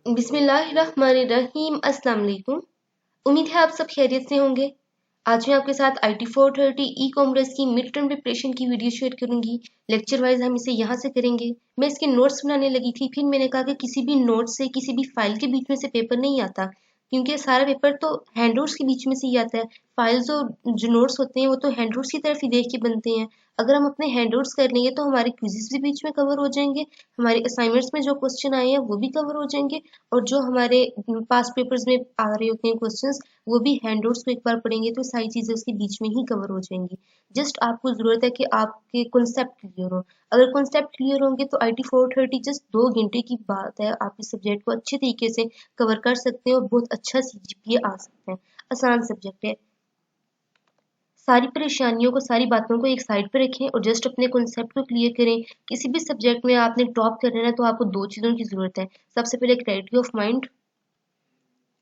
बिस्मिल्लाहिर्रहमानिर्रहीम। अस्सलाम वालेकुम। उम्मीद है आप सब खैरियत से होंगे। आज मैं आपके साथ IT 430 ई कॉमर्स की मिड टर्म प्रिपरेशन की वीडियो शेयर करूंगी। लेक्चर वाइज हम इसे यहाँ से करेंगे। मैं इसके नोट्स बनाने लगी थी, फिर मैंने कहा कि किसी भी नोट से किसी भी फाइल के बीच में से पेपर नहीं आता, क्योंकि सारा पेपर तो हैंडआउट्स के बीच में से ही आता है। फाइल्स और जो नोट्स होते हैं वो तो हैंडआउट्स की तरफ ही देख के बनते हैं। अगर हम अपने हैंडआउट्स कर लेंगे तो हमारे क्विज़ेस भी बीच में कवर हो जाएंगे, हमारे असाइनमेंट्स में जो क्वेश्चन आए हैं वो भी कवर हो जाएंगे, और जो हमारे पास्ट पेपर्स में आ रहे होते हैं क्वेश्चंस वो भी हैंडआउट्स को एक बार पढ़ेंगे तो सारी चीज़ें उसके बीच में ही कवर हो जाएंगी। जस्ट आपको ज़रूरत है कि आपके कॉन्सेप्ट क्लियर हो। अगर कॉन्सेप्ट क्लियर होंगे तो IT 430 जस्ट 2 घंटे की बात है, आप इस सब्जेक्ट को अच्छे तरीके से कवर कर सकते हैं और बहुत अच्छा CGPA आ सकता है। आसान सब्जेक्ट है। सारी परेशानियों को, सारी बातों को एक साइड पे रखें और जस्ट अपने कॉन्सेप्ट को क्लियर करें। किसी भी सब्जेक्ट में आपने टॉप करना है तो आपको दो चीज़ों की ज़रूरत है। सबसे पहले क्लैरिटी ऑफ माइंड,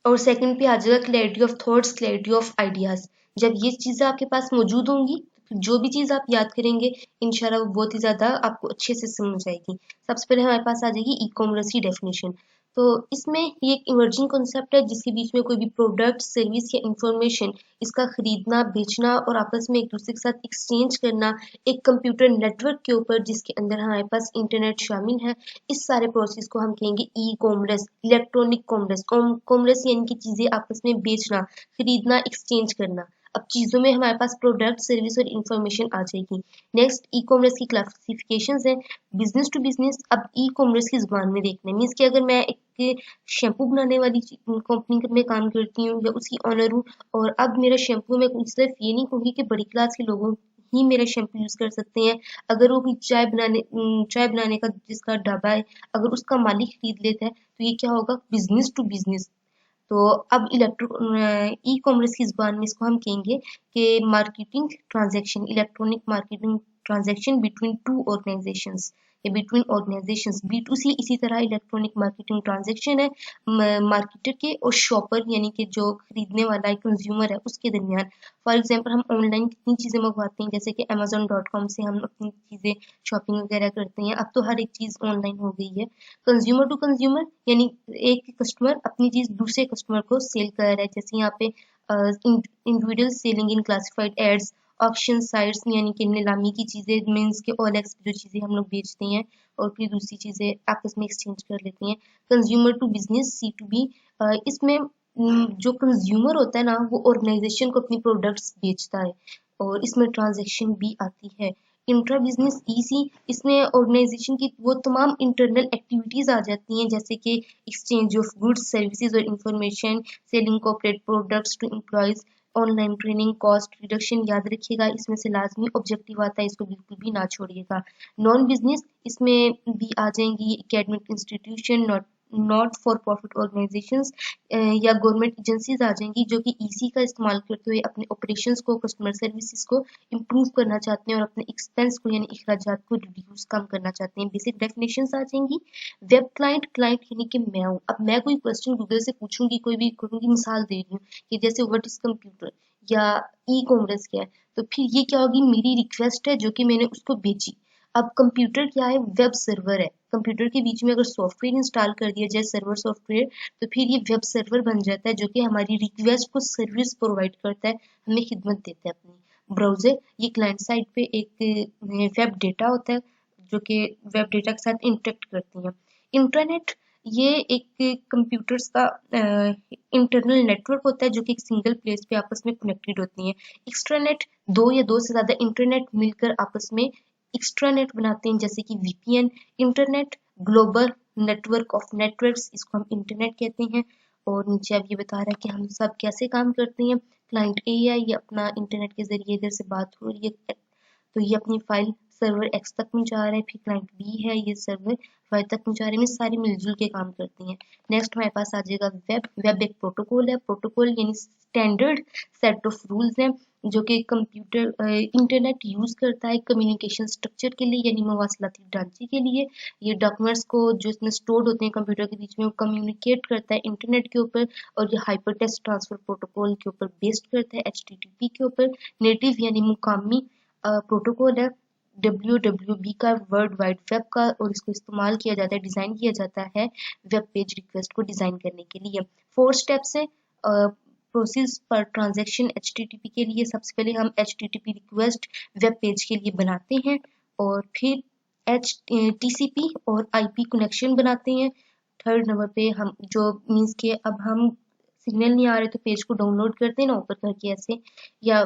और सेकंड पे आ जाएगा clarity of thoughts, clarity of ideas. जब ये चीज़ें आपके पास मौजूद होंगी तो जो भी चीज़ आप याद करेंगे इंशाल्लाह वो बहुत ही ज़्यादा आपको अच्छे से समझ आएगी। सबसे पहले हमारे पास आ जाएगी ई कॉमर्स की डेफिनेशन। तो इसमें ये एक इमर्जिंग कॉन्सेप्ट है जिसके बीच में कोई भी प्रोडक्ट, सर्विस या इंफॉर्मेशन, इसका खरीदना, बेचना और आपस में एक दूसरे के साथ एक्सचेंज करना एक कंप्यूटर नेटवर्क के ऊपर, जिसके अंदर हमारे पास इंटरनेट शामिल है। इस सारे प्रोसेस को हम कहेंगे e commerce, electronic commerce. Commerce यानी कि चीजें आपस में बेचना, खरीदना, एक्सचेंज करना। अब चीजों में हमारे पास प्रोडक्ट, सर्विस और इंफॉर्मेशन आ जाएगी। नेक्स्ट, ई कॉमर्स की क्लासिफिकेशंस हैं। Business to business. अब ई कॉमर्स की जुबान में देखना मीन्स कि अगर मैं एक शैम्पू बनाने वाली कंपनी में काम करती हूँ या उसकी ऑनर हूँ, और अब मेरा शैम्पू, मैं सिर्फ ये नहीं कहूँगी कि बड़ी क्लास के लोगों ही मेरा शैम्पू यूज कर सकते हैं। अगर वो कोई चाय बनाने का जिसका ढाबा है, अगर उसका मालिक खरीद लेता है तो ये क्या होगा, बिजनेस टू बिजनेस। तो अब ई कॉमर्स की जुबान में इसको हम कहेंगे कि marketing transaction, electronic marketing transaction between two organisations या बिटवीन ऑर्गेनाइजेशंस। B2C इसी तरह इलेक्ट्रॉनिक मार्केटिंग ट्रांजैक्शन है मार्केटर के और शॉपर यानी कि जो खरीदने वाला है, कंज्यूमर है, उसके दरमियान। फॉर एग्जांपल हम ऑनलाइन कितनी चीज़ें मंगवाते हैं, जैसे कि Amazon.com से हम अपनी चीज़ें शॉपिंग वगैरह करते हैं। अब तो हर एक चीज़ ऑनलाइन हो गई है। कंज्यूमर टू कंज्यूमर यानी एक कस्टमर अपनी चीज दूसरे कस्टमर को सेल कर रहा है, जैसे यहाँ पे इंडिविजुअल सेलिंग इन क्लासिफाइड एड्स, ऑक्शन साइट्स यानी कि नीलामी की चीजें, मीन्स के OLX पे जो चीजें हम लोग बेचते हैं और फिर दूसरी चीजें आपस में एक्सचेंज कर लेते हैं। Consumer to business, C2B। इसमें जो कंज्यूमर होता है ना, वो ऑर्गेनाइजेशन को अपनी प्रोडक्ट्स बेचता है और इसमें ट्रांजैक्शन भी आती है। इंट्रा बिजनेस EC, इसमें ऑर्गेनाइजेशन की वो तमाम इंटरनल एक्टिविटीज आ जाती हैं, जैसे कि एक्सचेंज ऑफ गुड्स, सर्विसेज और information, selling corporate products to employees, online training, cost reduction. याद रखिएगा इसमें से लाजमी ऑब्जेक्टिव आता है, इसको बिल्कुल भी ना छोड़िएगा। नॉन बिजनेस, इसमें भी आ जाएंगी academic institution, not for profit organisations या गवर्नमेंट एजेंसीज आ जाएंगी, जो कि EC का इस्तेमाल करते हुए अपने ऑपरेशंस को, कस्टमर सर्विसेज को इम्प्रूव करना चाहते हैं और अपने एक्सपेंस को यानी अखराजात को रिड्यूस कम करना चाहते हैं। बेसिक डेफिनेशंस आ जाएंगी। वेब क्लाइंट, क्लाइंट यानी कि मैं हूँ। अब मैं कोई क्वेश्चन गूगल से पूछूंगी, कोई भी कहूंगी, मिसाल दे रही हूँ कि जैसे व्हाट इज कंप्यूटर या ई कॉमर्स क्या है, तो फिर ये क्या होगी, मेरी रिक्वेस्ट है जो कि मैंने उसको भेजी। अब कंप्यूटर क्या है, वेब सर्वर है। कंप्यूटर के बीच में अगर सॉफ्टवेयर इंस्टॉल कर दिया जाए, सर्वर सॉफ्टवेयर, तो फिर ये वेब सर्वर बन जाता है जो कि हमारी रिक्वेस्ट को सर्विस प्रोवाइड करता है, हमें खिदमत देता है अपनी। ब्राउजर, ये क्लाइंट साइड पे एक वेब डेटा होता है जो कि वेब डेटा के साथ इंटरेक्ट करती है। इंटरनेट, ये एक कंप्यूटर्स का इंटरनल नेटवर्क होता है जो कि एक सिंगल प्लेस पे आपस में कनेक्टेड होती हैं। एक्स्ट्रानेट, दो या दो से ज़्यादा इंटरनेट मिलकर आपस में एक्स्ट्रानेट बनाते हैं, जैसे कि VPN। Internet, global network of networks, इसको हम इंटरनेट कहते हैं। और नीचे अब ये बता रहा है कि हम सब कैसे काम करते हैं। क्लाइंट A है, ये अपना इंटरनेट के जरिए इधर से बात हो रही है, तो ये अपनी फाइल सर्वर X तक पहुंचा रहा है। फिर क्लाइंट B है, ये सर्वर Y तक पहुंचा रहे हैं। सारी मिलजुल के काम करती हैं। नेक्स्ट हमारे पास आ जाएगा वेब। वेब एक प्रोटोकॉल है। प्रोटोकॉल यानी स्टैंडर्ड सेट ऑफ रूल्स हैं जो कि कंप्यूटर इंटरनेट यूज करता है कम्युनिकेशन स्ट्रक्चर के लिए यानी मवासलाती ढांचे के लिए। ये डॉक्यूमेंट्स को जो इसमें स्टोर्ड होते हैं कंप्यूटर के बीच में, वो कम्युनिकेट करता है इंटरनेट के ऊपर, और ये हाइपर टेक्स्ट ट्रांसफर प्रोटोकॉल के ऊपर बेस्ड करता है, HTTP के ऊपर। नेटिव यानी मुकामी प्रोटोकॉल है WWB का, वर्ल्ड वाइड वेब का, और इसको इस्तेमाल किया जाता है, डिज़ाइन किया जाता है वेब पेज रिक्वेस्ट को डिज़ाइन करने के लिए। 4 स्टेप्स है प्रोसेस पर ट्रांजैक्शन HTTP के लिए। सबसे पहले हम HTTP रिक्वेस्ट वेब पेज के लिए बनाते हैं और फिर TCP और IP कनेक्शन बनाते हैं। थर्ड नंबर पे हम जो मीन्स के अब हम सिग्नल नहीं आ रहे तो पेज को डाउनलोड करते हैं ना ऊपर करके ऐसे, या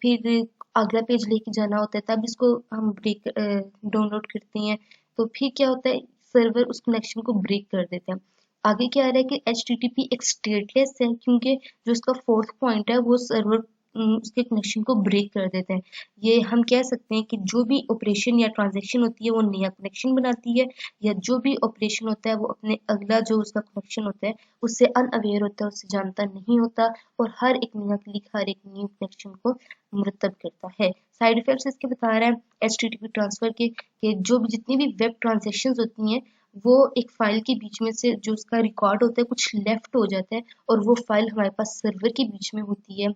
फिर अगला पेज लेके जाना होता है तब इसको हम ब्रेक डाउनलोड करते हैं। तो फिर क्या होता है, सर्वर उस कनेक्शन को ब्रेक कर देता है। आगे क्या आ रहा है कि HTTP एक स्टेटलेस है, क्योंकि जो इसका फोर्थ पॉइंट है वो सर्वर उसके कनेक्शन को ब्रेक कर देता है। ये हम कह सकते हैं कि जो भी ऑपरेशन या ट्रांजैक्शन होती है वो नया कनेक्शन बनाती है, या जो भी ऑपरेशन होता है वो अपने अगला जो उसका कनेक्शन होता है उससे अनअवेयर होता है, उससे जानता नहीं होता, और हर एक नया क्लिक हर एक न्यू कनेक्शन को मुरतब करता है। साइड इफेक्ट्स इसके बता रहा है HTTP ट्रांसफर के जो भी जितनी भी वेब ट्रांजेक्शन होती हैं वो एक फाइल के बीच में से जो उसका रिकॉर्ड होता है कुछ लेफ्ट हो जाता है, और वो फाइल हमारे पास सर्वर के बीच में होती है,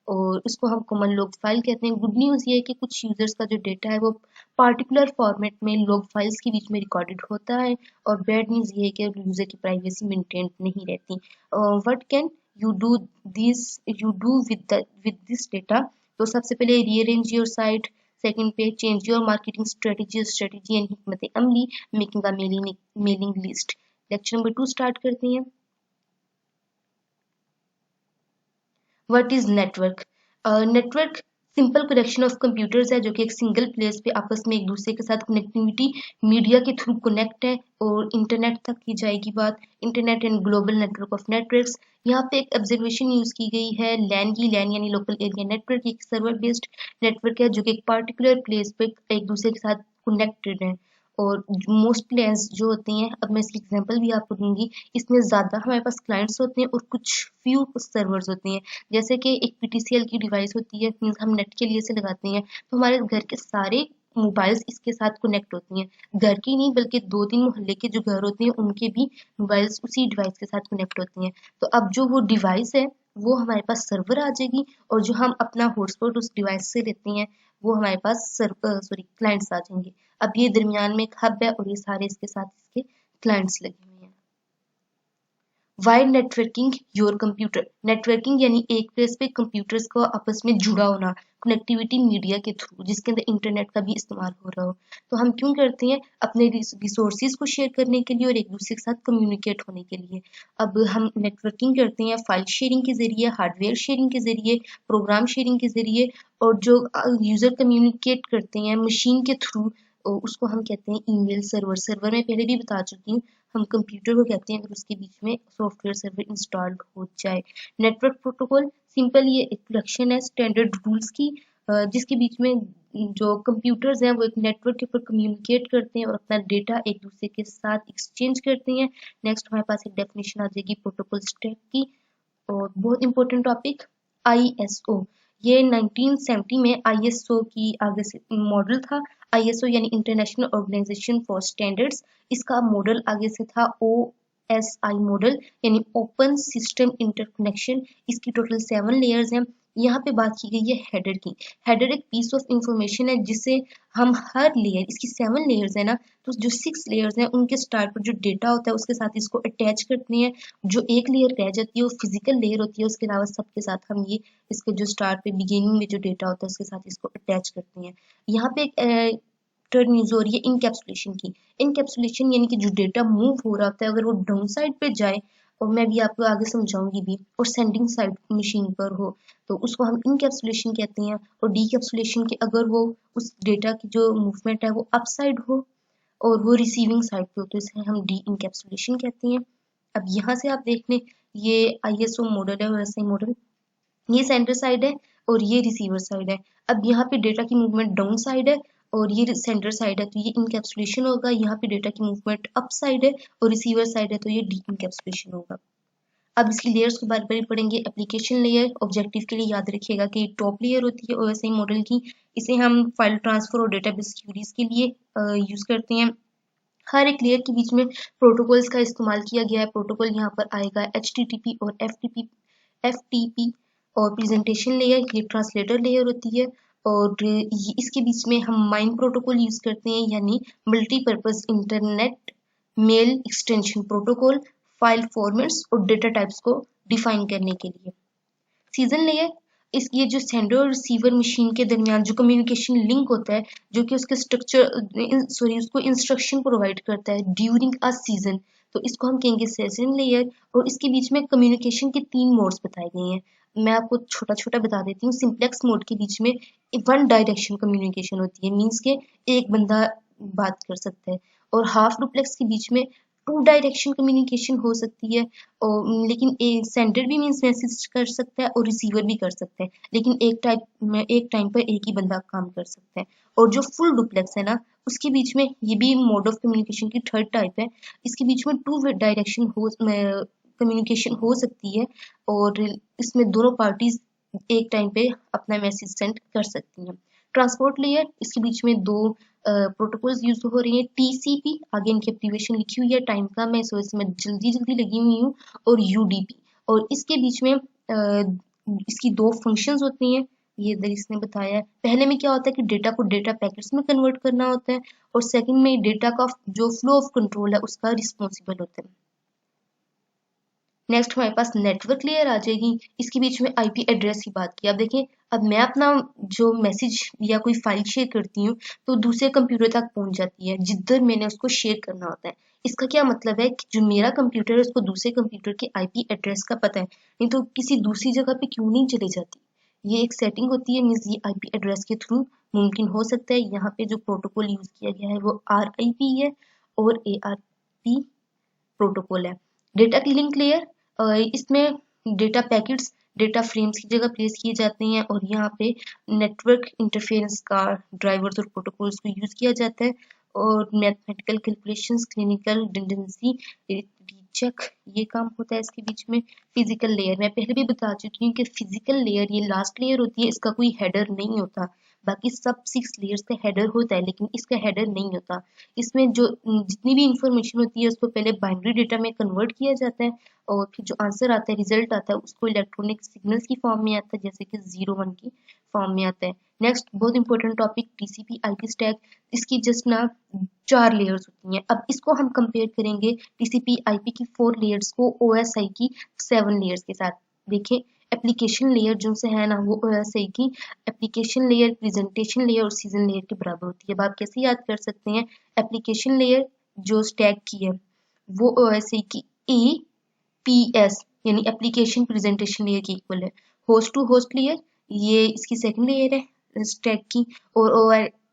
और उसको हम कॉमन लॉग फाइल कहते हैं। गुड न्यूज़ ये है कि कुछ यूजर्स का जो डेटा है वो पार्टिकुलर फॉर्मेट में लॉग फाइल्स के बीच में रिकॉर्डेड होता है, और बैड न्यूज़ ये है कि यूजर की प्राइवेसी मेंटेन नहीं रहती। What can you do this you do with this data? तो सबसे पहले रीअरेंज योर साइट, सेकंड पे change your marketing strategy and हिकमत अमली, making a mailing list. Lecture number 2 start करते हैं। What is network? Network simple connection of computers है जो कि एक सिंगल प्लेस पे आपस में एक दूसरे के साथ कनेक्टिविटी मीडिया के थ्रू कनेक्ट है, और इंटरनेट तक की जाएगी बात। Internet and global network of networks, यहाँ पे एक ऑब्जर्वेशन यूज की गई है लैन की। लैन यानी लोकल एरिया नेटवर्क एक सर्वर बेस्ड नेटवर्क है जो कि एक पार्टिकुलर प्लेस पे एक दूसरे के साथ कनेक्टेड है। और मोस्ट लैन्स जो होती हैं, अब मैं इसकी एग्जांपल भी आपको दूंगी, इसमें ज़्यादा हमारे पास क्लाइंट्स होते हैं और कुछ फ्यू सर्वर्स होते हैं। जैसे कि एक PTCL की डिवाइस होती है, मीन्स हम नेट के लिए से लगाते हैं, तो हमारे घर के सारे मोबाइल्स इसके साथ कनेक्ट होती हैं। घर की नहीं बल्कि 2-3 मोहल्ले के जो घर होते हैं उनके भी मोबाइल्स उसी डिवाइस के साथ कनेक्ट होती हैं। तो अब जो वो डिवाइस है वो हमारे पास सर्वर आ जाएगी, और जो हम अपना हॉटस्पॉट उस डिवाइस से लेते हैं वो हमारे पास क्लाइंट्स आ जाएंगे। अब ये दरमियान में एक हब है और ये सारे इसके साथ इसके क्लाइंट्स लगे हुए हैं। Wide networking your computer, networking यानी एक प्लेस पे कंप्यूटर्स को आपस में जुड़ा होना, कनेक्टिविटी मीडिया के थ्रू जिसके अंदर इंटरनेट का भी इस्तेमाल हो रहा हो। तो हम क्यों करते हैं? अपने रिसोर्सेज को शेयर करने के लिए और एक दूसरे के साथ कम्युनिकेट होने के लिए। अब हम नेटवर्किंग करते हैं फाइल शेयरिंग के जरिए, हार्डवेयर शेयरिंग के जरिए, प्रोग्राम शेयरिंग के जरिए, और जो यूजर कम्युनिकेट करते हैं मशीन के थ्रू उसको हम कहते हैं ईमेल सर्वर। सर्वर में पहले भी बता चुकी हूँ, हम कंप्यूटर को कहते हैं अगर उसके बीच में सॉफ्टवेयर सर्वर इंस्टॉल्ड हो जाए। नेटवर्क प्रोटोकॉल सिंपल ये एक कलेक्शन है स्टैंडर्ड रूल्स की, जिसके बीच में जो कंप्यूटर्स हैं वो एक नेटवर्क के ऊपर कम्युनिकेट करते हैं और अपना डेटा एक दूसरे के साथ एक्सचेंज करते हैं। नेक्स्ट हमारे पास एक डेफिनेशन आ जाएगी प्रोटोकॉल स्टैक की, और बहुत इंपॉर्टेंट टॉपिक ISO। ये 1970 में ISO की आगे से मॉडल था। ISO यानी इंटरनेशनल ऑर्गेनाइजेशन फॉर स्टैंडर्ड्स, इसका मॉडल आगे से था OSI मॉडल यानी ओपन सिस्टम इंटरकनेक्शन। इसकी टोटल 7 लेयर्स हैं। यहाँ पे बात की गई है हेडर की। हेडर एक पीस ऑफ इंफॉर्मेशन है जिसे हम हर लेयर, इसकी 7 लेयर्स है ना, तो जो 6 लेयर्स हैं उनके स्टार्ट पर जो डेटा होता है उसके साथ इसको अटैच करते हैं। जो एक लेयर रह जाती है वो फिजिकल लेयर होती है, उसके अलावा सबके साथ हम ये इसके जो स्टार्ट पे बिगिनिंग में जो डेटा होता है उसके साथ इसको अटैच करते हैं। यहाँ पे एक टर्म यूज हो रही है इनकैप्सुलेशन की। इनकैप्सुलेशन यानी कि जो डेटा मूव हो रहा होता है अगर वो डाउन साइड पे जाए, और मैं भी आपको आगे समझाऊंगी भी, और सेंडिंग साइड मशीन पर हो तो उसको हम इनकैप्सुलेशन कहते हैं। और डीकैप्सुलेशन के अगर वो उस डेटा की जो मूवमेंट है वो अप साइड हो और वो रिसीविंग साइड पे हो तो इसे हम डी इनकैप्सुलेशन कहते हैं। अब यहाँ से आप देख लें, ये ISO मॉडल है और ऐसा ही मॉडल, ये सेंटर साइड है और ये रिसीवर साइड है। अब यहाँ पे डेटा की मूवमेंट डाउन साइड है और ये सेंटर साइड है तो ये इनकैप्सुलेशन होगा। यहाँ पे डेटा की मूवमेंट अप साइड है और रिसीवर साइड है तो ये डी इनकैप्सुलेशन होगा। अब इसकी लेयर्स को बार बार पढ़ेंगे। एप्लीकेशन लेयर ऑब्जेक्टिव के लिए याद रखिएगा कि टॉप लेयर होती है OSI मॉडल की, इसे हम फाइल ट्रांसफर और डेटाबेस क्यूरीज के लिए यूज करते हैं। हर एक लेयर के बीच में प्रोटोकॉल्स का इस्तेमाल किया गया है। प्रोटोकॉल यहाँ पर आएगा HTTP और FTP और प्रेजेंटेशन लेयर ये ट्रांसलेटर लेयर होती है, और इसके बीच में हम माइन प्रोटोकॉल यूज करते हैं, यानी multipurpose internet mail extension protocol file formats और डेटा टाइप्स को डिफाइन करने के लिए। सीजन लेयर ये जो सेंडर और रिसीवर मशीन के दरमियान जो कम्युनिकेशन लिंक होता है, जो कि उसके उसको इंस्ट्रक्शन प्रोवाइड करता है ड्यूरिंग अ सीजन, तो इसको हम कहेंगे सीजन लेयर। और इसके बीच में कम्युनिकेशन के 3 मोड्स बताए गए हैं। मैं आपको छोटा छोटा बता देती हूँ। सिंप्लेक्स मोड के बीच में वन डायरेक्शन कम्युनिकेशन होती है, मीन्स के एक बंदा बात कर सकता है। और हाफ डुप्लेक्स के बीच में 2 डायरेक्शन कम्युनिकेशन हो सकती है, और लेकिन सेंडर भी मीन्स मैसेज कर सकता है और रिसीवर भी कर सकता है, लेकिन एक टाइम पर एक ही बंदा काम कर सकता है। और जो फुल डुप्लेक्स है ना, उसके बीच में ये भी मोड ऑफ कम्युनिकेशन की थर्ड टाइप है। इसके बीच में 2 डायरेक्शन कम्युनिकेशन हो सकती है, और इसमें दोनों पार्टीज एक टाइम पे अपना मैसेज सेंड कर सकती हैं। ट्रांसपोर्ट लेयर, इसके बीच में 2 प्रोटोकॉल्स यूज हो रही हैं। टीसीपी, आगे इनकी एब्रिविएशन लिखी हुई है, टाइम का मैं इसमें जल्दी जल्दी लगी हुई हूँ, और यूडीपी। और इसके बीच में इसकी 2 फंक्शंस होती हैं, ये इधर इसने बताया है। पहले में क्या होता है कि डेटा को डेटा पैकेट्स में कन्वर्ट करना होता है, और सेकंड में डेटा का जो फ्लो ऑफ कंट्रोल है उसका रिस्पॉन्सिबल होता है। नेक्स्ट हमारे पास नेटवर्क लेयर आ जाएगी। इसके बीच में आईपी एड्रेस की बात की। अब देखें, अब मैं अपना जो मैसेज या कोई फाइल शेयर करती हूँ तो दूसरे कंप्यूटर तक पहुंच जाती है जिधर मैंने उसको शेयर करना होता है। इसका क्या मतलब है कि जो मेरा कंप्यूटर है उसको दूसरे कंप्यूटर के आईपी एड्रेस का पता है, नहीं तो किसी दूसरी जगह पे क्यों नहीं चली जाती। ये एक सेटिंग होती है, मीन्स ये आईपी एड्रेस के थ्रू मुमकिन हो सकता है। यहाँ पे जो प्रोटोकॉल यूज किया गया है वो RIP है और ARP प्रोटोकॉल है। डेटा लिंक लेयर, इसमें डेटा पैकेट्स डेटा फ्रेम्स की जगह प्लेस किए जाते हैं, और यहाँ पे नेटवर्क इंटरफेरेंस का ड्राइवर्स और प्रोटोकॉल्स को यूज किया जाता है। और mathematical calculations, clinical dependency recheck, ये काम होता है इसके बीच में। फिजिकल लेयर, मैं पहले भी बता चुकी हूँ कि फिजिकल लेयर ये लास्ट लेयर होती है, इसका कोई हेडर नहीं होता। बाकी सब 6 लेयर्स का हेडर होता है, लेकिन इसका हेडर नहीं होता। इसमें जो जितनी भी इंफॉर्मेशन होती है उसको पहले बाइनरी डेटा में कन्वर्ट किया जाता है, और फिर जो आंसर आता है, रिजल्ट आता है, उसको इलेक्ट्रॉनिक सिग्नल्स की फॉर्म में आता है, जैसे कि 0 1 की फॉर्म में आता है। नेक्स्ट बहुत important topic TCP IP stack. इसकी जस्ट ना 4 लेयर्स होती हैं। अब इसको हम कंपेयर करेंगे TCP IP की 4 लेयर्स को OSI की 7 लेयर्स के साथ। देखें, एप्लीकेशन लेयर जो से है ना, वो OSI की एप्लीकेशन लेयर, प्रेजेंटेशन लेयर और सीजन लेयर के बराबर होती है। अब आप कैसे याद कर सकते हैं? एप्लीकेशन लेयर जो स्टैक की है वो OSI की EPS यानी एप्लीकेशन प्रेजेंटेशन लेयर की इक्वल है। होस्ट टू होस्ट लेयर, ये इसकी सेकंड लेयर है स्टैक की, और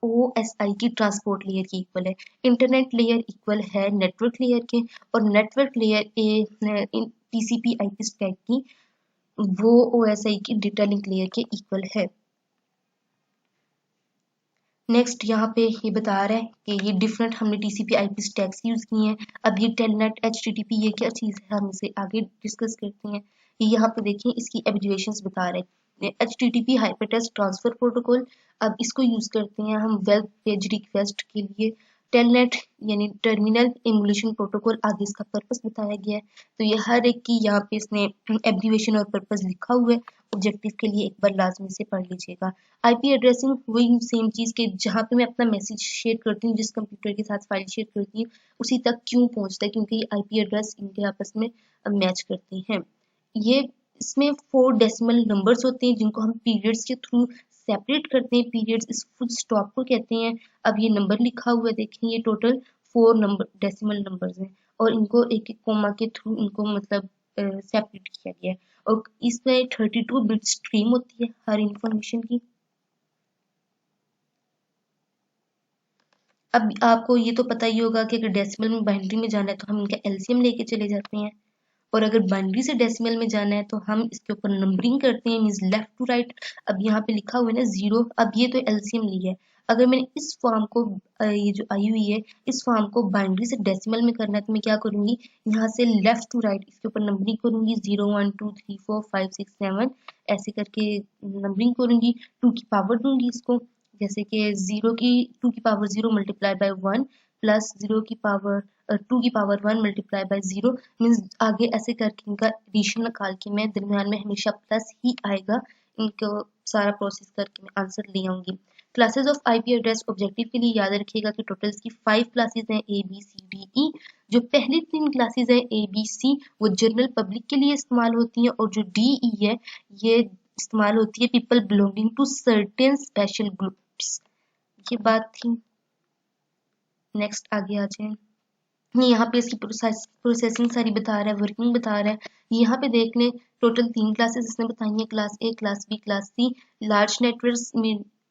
OSI की ट्रांसपोर्ट लेयर की इक्वल है। इंटरनेट लेयर इक्वल है नेटवर्क लेयर के, और network layer TCP IP stack की वो OSI की डेटा लिंक लेयर के इक्वल है। नेक्स्ट यहाँ पे ये बता रहा है कि ये डिफरेंट हमने TCP IP स्टैक्स यूज किए हैं। अब ये टेलनेट HTTP ये क्या चीज़ है, हम इसे आगे डिस्कस करते हैं। ये यहाँ पे देखें, इसकी एब्रिविएशंस बता रहे हैं। HTTP हाइपरटेक्स्ट ट्रांसफर प्रोटोकॉल, अब इसको यूज करते हैं हम वेब पेज रिक्वेस्ट के लिए। टेलनेट यानी टर्मिनल एमुलेशन प्रोटोकॉल, आगे इसका पर्पस बताया गया है। तो ये हर एक की यहाँ पे इसने एब्रिविएशन और पर्पस लिखा हुआ है। ऑब्जेक्टिव के लिए एक बार लाजमी से पढ़ लीजिएगा। आईपी एड्रेसिंग वही सेम चीज़ के जहाँ पे मैं अपना मैसेज शेयर करती हूँ, जिस कंप्यूटर के साथ फाइल शेयर करती हूँ उसी तक क्यों पहुँचता है, क्योंकि ये आईपी एड्रेस इनके आपस में मैच करते हैं। ये इसमें 4 डेसिमल नंबर्स होते हैं जिनको हम पीरियड्स के थ्रू सेपरेट करते हैं। पीरियड्स इस फुल स्टॉप को कहते हैं। अब ये नंबर लिखा हुआ है, देखें ये टोटल 4 नंबर डेसिमल नंबर्स हैं, और इनको एक एक कोमा के थ्रू इनको मतलब सेपरेट किया गया है। और इसमें 32 बिट स्ट्रीम होती है हर इंफॉर्मेशन की। अब आपको ये तो पता ही होगा कि अगर डेसिमल में बाइनरी में जाना है तो हम इनका एलसीएम लेके चले जाते हैं, और अगर बाइनरी से डेसिमल में जाना है तो हम इसके ऊपर नंबरिंग करते हैं, मींस लेफ्ट टू राइट। अब यहाँ पे लिखा हुआ है ना 0, अब ये तो एलसीएम ली है। अगर मैंने इस फॉर्म को ये जो आई हुई है इस फॉर्म को बाइनरी से डेसिमल में करना है तो मैं क्या करूंगी, यहाँ से लेफ्ट टू राइट इसके ऊपर नंबरिंग करूंगी, 0 1 2 3 4 5 6 7 ऐसे करके नंबरिंग करूंगी। 2 की पावर दूंगी इसको, जैसे कि 2 की पावर 0 मल्टीप्लाई बाय 1 प्लस 0 की पावर 2 की पावर 1 मल्टीप्लाई बाय 0, मीन्स आगे ऐसे करके इनका एडिशन निकाल के मैं दरम्यान में हमेशा प्लस ही आएगा, इनको सारा प्रोसेस करके मैं आंसर ले आऊंगी। Classes of IP address objective के लिए याद रखिएगा कि टोटल इसकी 5 क्लासेस हैं, A B C D E. जो पहली 3 क्लासेस हैं ए बी सी वो जनरल पब्लिक के लिए इस्तेमाल होती हैं, और जो डी ई है ये इस्तेमाल होती है people belonging to certain special groups. ये बात थी। नेक्स्ट आगे आ जाए। यहाँ पे इसकी प्रोसेसिंग सारी बता रहा है, वर्किंग बता रहा है। यहाँ पे देख लें टोटल 3 क्लासेस इसने बताई हैं, class A, class B, class C. Large networks,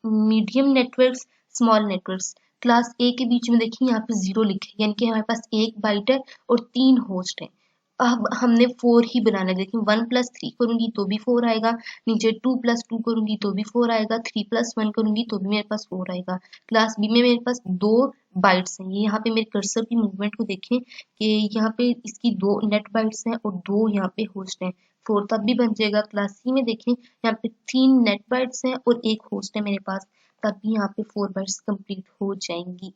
medium networks, small networks. Class A के बीच में देखिए यहाँ पे 0 लिखे, यानी कि हमारे पास 1 बाइट है और 3 होस्ट है। अब हमने 4 ही बनाना है। देखिए 1 + 3 करूंगी तो भी 4 आएगा, नीचे 2 + 2 करूंगी तो भी 4 आएगा, 3 + 1 करूंगी तो भी मेरे पास 4 आएगा। क्लास बी में मेरे पास 2 बाइट्स हैं। ये यहाँ पे मेरे कर्सर की मूवमेंट को देखें कि यहाँ पे इसकी 2 नेट बाइट्स हैं और 2 यहाँ पे होस्ट हैं। 4 तब भी बन जाएगा। क्लास सी में देखें यहाँ पे 3 नेट बाइट्स हैं और 1 होस्ट है मेरे पास, तब भी यहाँ पे 4 बाइट्स कंप्लीट हो जाएंगी।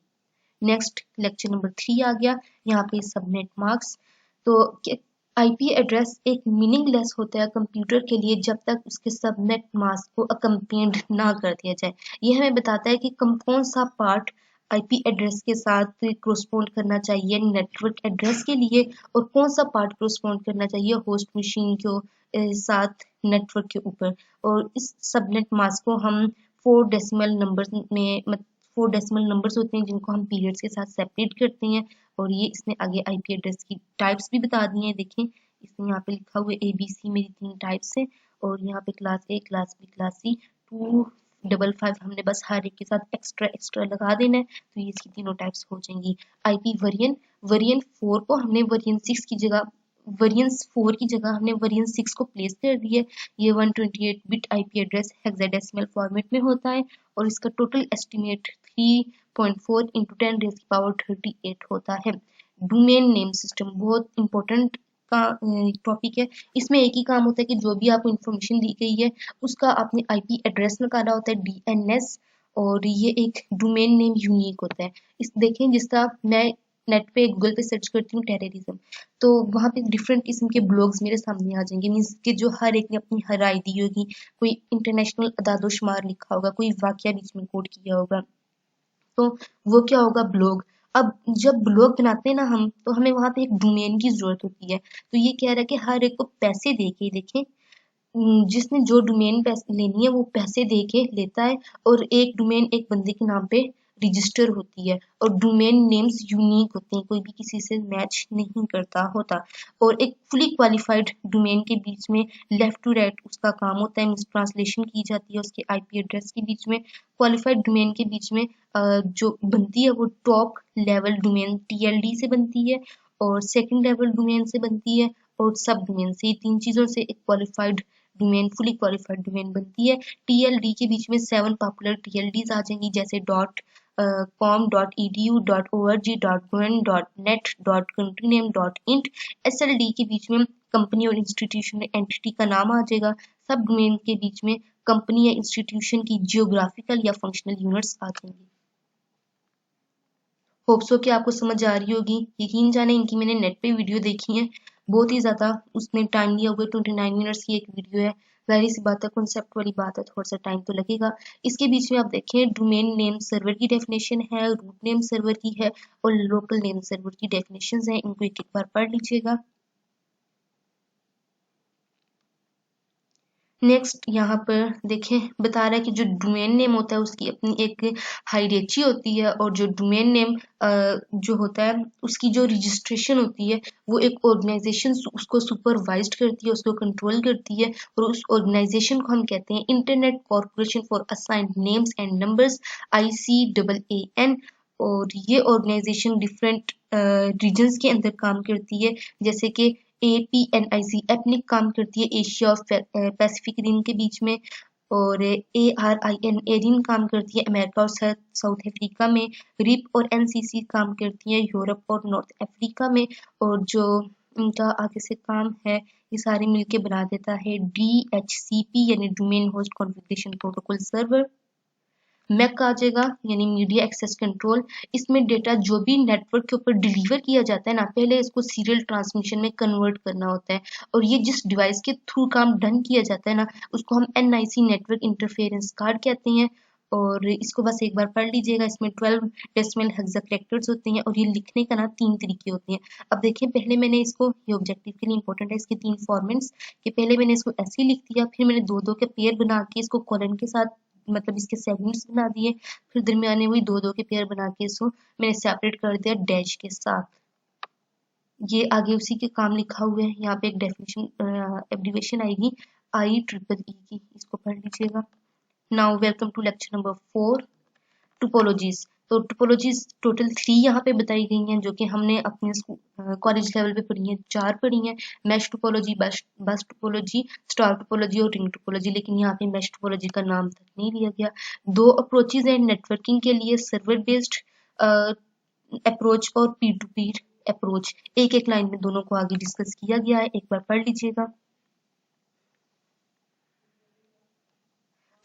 नेक्स्ट लेक्चर नंबर 3 आ गया। यहाँ पे सबनेट मार्क्स। तो आईपी एड्रेस एक मीनिंगलेस होता है कंप्यूटर के लिए जब तक उसके सबनेट मास्क को अकम्पेंड ना कर दिया जाए। ये हमें बताता है कि कौन सा पार्ट आईपी एड्रेस के साथ कोरस्पॉन्ड करना चाहिए नेटवर्क एड्रेस के लिए, और कौन सा पार्ट कोरस्पॉन्ड करना चाहिए होस्ट मशीन के साथ नेटवर्क के ऊपर। और इस सबनेट मास्क को हम 4 डेसिमल नंबर्स में 4 डेसिमल नंबर्स होते हैं जिनको हम पीरियड्स के साथ सेपरेट करते हैं। और ये इसने आगे आईपी एड्रेस की टाइप्स भी बता दी हैं। देखें इसमें यहाँ पे लिखा हुआ है ABC मेरी 3 टाइप्स हैं, और यहाँ पे class A, class B, class C 255 हमने बस हर एक के साथ एक्स्ट्रा एक्स्ट्रा लगा देना है, तो ये इसकी तीनों टाइप्स हो जाएंगी। आईपी वेरिएंट 4 को हमने वेरिएंट 6 की जगह वेरिएंस 4 की जगह हमने वेरिएंट 6 को प्लेस कर दिया है। ये 128 bit IP address hexadecimal format में होता है, और इसका टोटल एस्टिमेट 3.4 × 10⁻38 होता है। डोमेन नेम सिस्टम बहुत इंपॉर्टेंट का टॉपिक है। इसमें एक ही काम होता है कि जो भी आपको इंफॉर्मेशन दी गई है उसका आपने आईपी एड्रेस निकाला होता है, डीएनएस, और ये एक डोमेन नेम यूनिक होता है। इस देखें जिसका मैं नेट पे गूगल पे सर्च करती हूँ टेररिज्म, तो वहाँ पे डिफरेंट किस्म के ब्लॉग्स मेरे सामने आ जाएंगे। मीन्स कि जो हर एक ने अपनी हर राय दी होगी, कोई इंटरनेशनल अदादोशुमार लिखा होगा, कोई वाकया बीच में कोट किया होगा, तो वो क्या होगा ब्लॉग। अब जब ब्लॉग बनाते हैं ना हम, तो हमें वहां पे एक डोमेन की जरूरत होती है। तो ये कह रहा है कि हर एक को पैसे दे के, देखें जिसने जो डोमेन लेनी है वो पैसे दे के लेता है, और एक डोमेन एक बंदे के नाम पे रजिस्टर होती है, और डोमेन नेम्स यूनिक होते हैं, कोई भी किसी से मैच नहीं करता होता। और एक फुली क्वालिफाइड डोमेन के बीच में लेफ्ट टू राइट उसका काम होता है, मीन्स ट्रांसलेशन की जाती है उसके आईपी एड्रेस के बीच में। क्वालिफाइड डोमेन के बीच में जो बनती है वो टॉप लेवल डोमेन टीएलडी से बनती है, और सेकंड लेवल डोमेन से बनती है, और सब डोमेन से। ये 3 चीजों से एक qualified domain, fully qualified domain बनती है। टीएलडी के बीच में 7 पॉपुलर टीएलडीज आ जाएंगी, जैसे .com, .edu, .org, .gov, .net, .countryname, .int। SLD के बीच में कंपनी और इंस्टीट्यूशन एंटिटी का नाम आ जाएगा। सब डोमेन के बीच में कंपनी या इंस्टीट्यूशन की जियोग्राफिकल या फंक्शनल यूनिट्स आ जाएंगी। होप्सो कि आपको समझ आ रही होगी। यकीन जाने इनकी मैंने नेट पे वीडियो देखी है, बहुत ही ज़्यादा उसने टाइम लिया हुआ है। 29 मिनट्स की एक वीडियो है। जाहिर सी बात है, कॉन्सेप्ट वाली बात है, थोड़ा सा टाइम तो लगेगा। इसके बीच में आप देखें डोमेन नेम सर्वर की डेफिनेशन है, रूट नेम सर्वर की है, और लोकल नेम सर्वर की डेफिनेशन है। इनको एक एक बार पढ़ लीजिएगा। नेक्स्ट यहाँ पर देखें बता रहा है कि जो डोमेन नेम होता है उसकी अपनी एक हायरार्की होती है, और जो डोमेन नेम जो होता है उसकी जो रजिस्ट्रेशन होती है वो एक ऑर्गेनाइजेशन उसको सुपरवाइज करती है, उसको कंट्रोल करती है, और उस ऑर्गेनाइजेशन को हम कहते हैं internet corporation for assigned names and numbers, ICAAN। और ये ऑर्गेनाइजेशन डिफरेंट रीजन्स के अंदर काम करती है, जैसे कि APNIC एपनिक काम करती है एशिया और पैसिफिक रीजन के बीच में, और ARIN एरिन काम करती है अमेरिका और साउथ अफ्रीका में। रिप और NCC काम करती है यूरोप और नॉर्थ अफ्रीका में। और जो इनका आगे से काम है ये सारे मिलके बना देता है DHCP यानी domain host configuration protocol server. MAC आ जाएगा यानी मीडिया एक्सेस कंट्रोल। इसमें डेटा जो भी नेटवर्क के ऊपर डिलीवर किया जाता है ना, पहले इसको सीरियल ट्रांसमिशन में कन्वर्ट करना होता है, और ये जिस डिवाइस के थ्रू काम डन किया जाता है ना, उसको हम NIC नेटवर्क इंटरफेरेंस कार्ड कहते हैं। और इसको बस एक बार पढ़ लीजिएगा। इसमें 12 डेसिमल हेक्सा कैरेक्टर्स होते हैं, और ये लिखने का ना 3 तरीके होते हैं। अब देखिए, पहले मैंने इसको, ये ऑब्जेक्टिव के लिए इंपॉर्टेंट है, इसके 3 फॉर्मेट्स कि पहले मैंने इसको ऐसे ही लिख दिया, फिर मैंने दो दो के पेयर बना के इसको कॉलन के साथ, मतलब इसके सेगमेंट्स बना दिए, फिर दरमियाने वही दो दो के पेयर बना के इसको मैंने सेपरेट कर दिया डैश के साथ। ये आगे उसी के काम लिखा हुआ है। यहाँ पे एक डेफिनेशन एब्रिविएशन आएगी IEEE की, इसको पढ़ लीजिएगा। Now welcome to lecture number 4, topologies. तो टोपोलॉजीज टोटल 3 यहाँ पे बताई गई हैं, जो कि हमने अपने कॉलेज लेवल पे पढ़ी हैं। 4 पढ़ी हैं, मैश टोपोलॉजी, बस टोपोलॉजी, स्टार टोपोलॉजी और रिंग टोपोलॉजी, लेकिन यहाँ पे मैश टोपोलॉजी का नाम तक नहीं लिया गया। 2 अप्रोचेज हैं नेटवर्किंग के लिए, सर्वर बेस्ड अप्रोच और पीर टू पीर अप्रोच। एक एक लाइन में दोनों को आगे डिस्कस किया गया है, एक बार पढ़ लीजिएगा।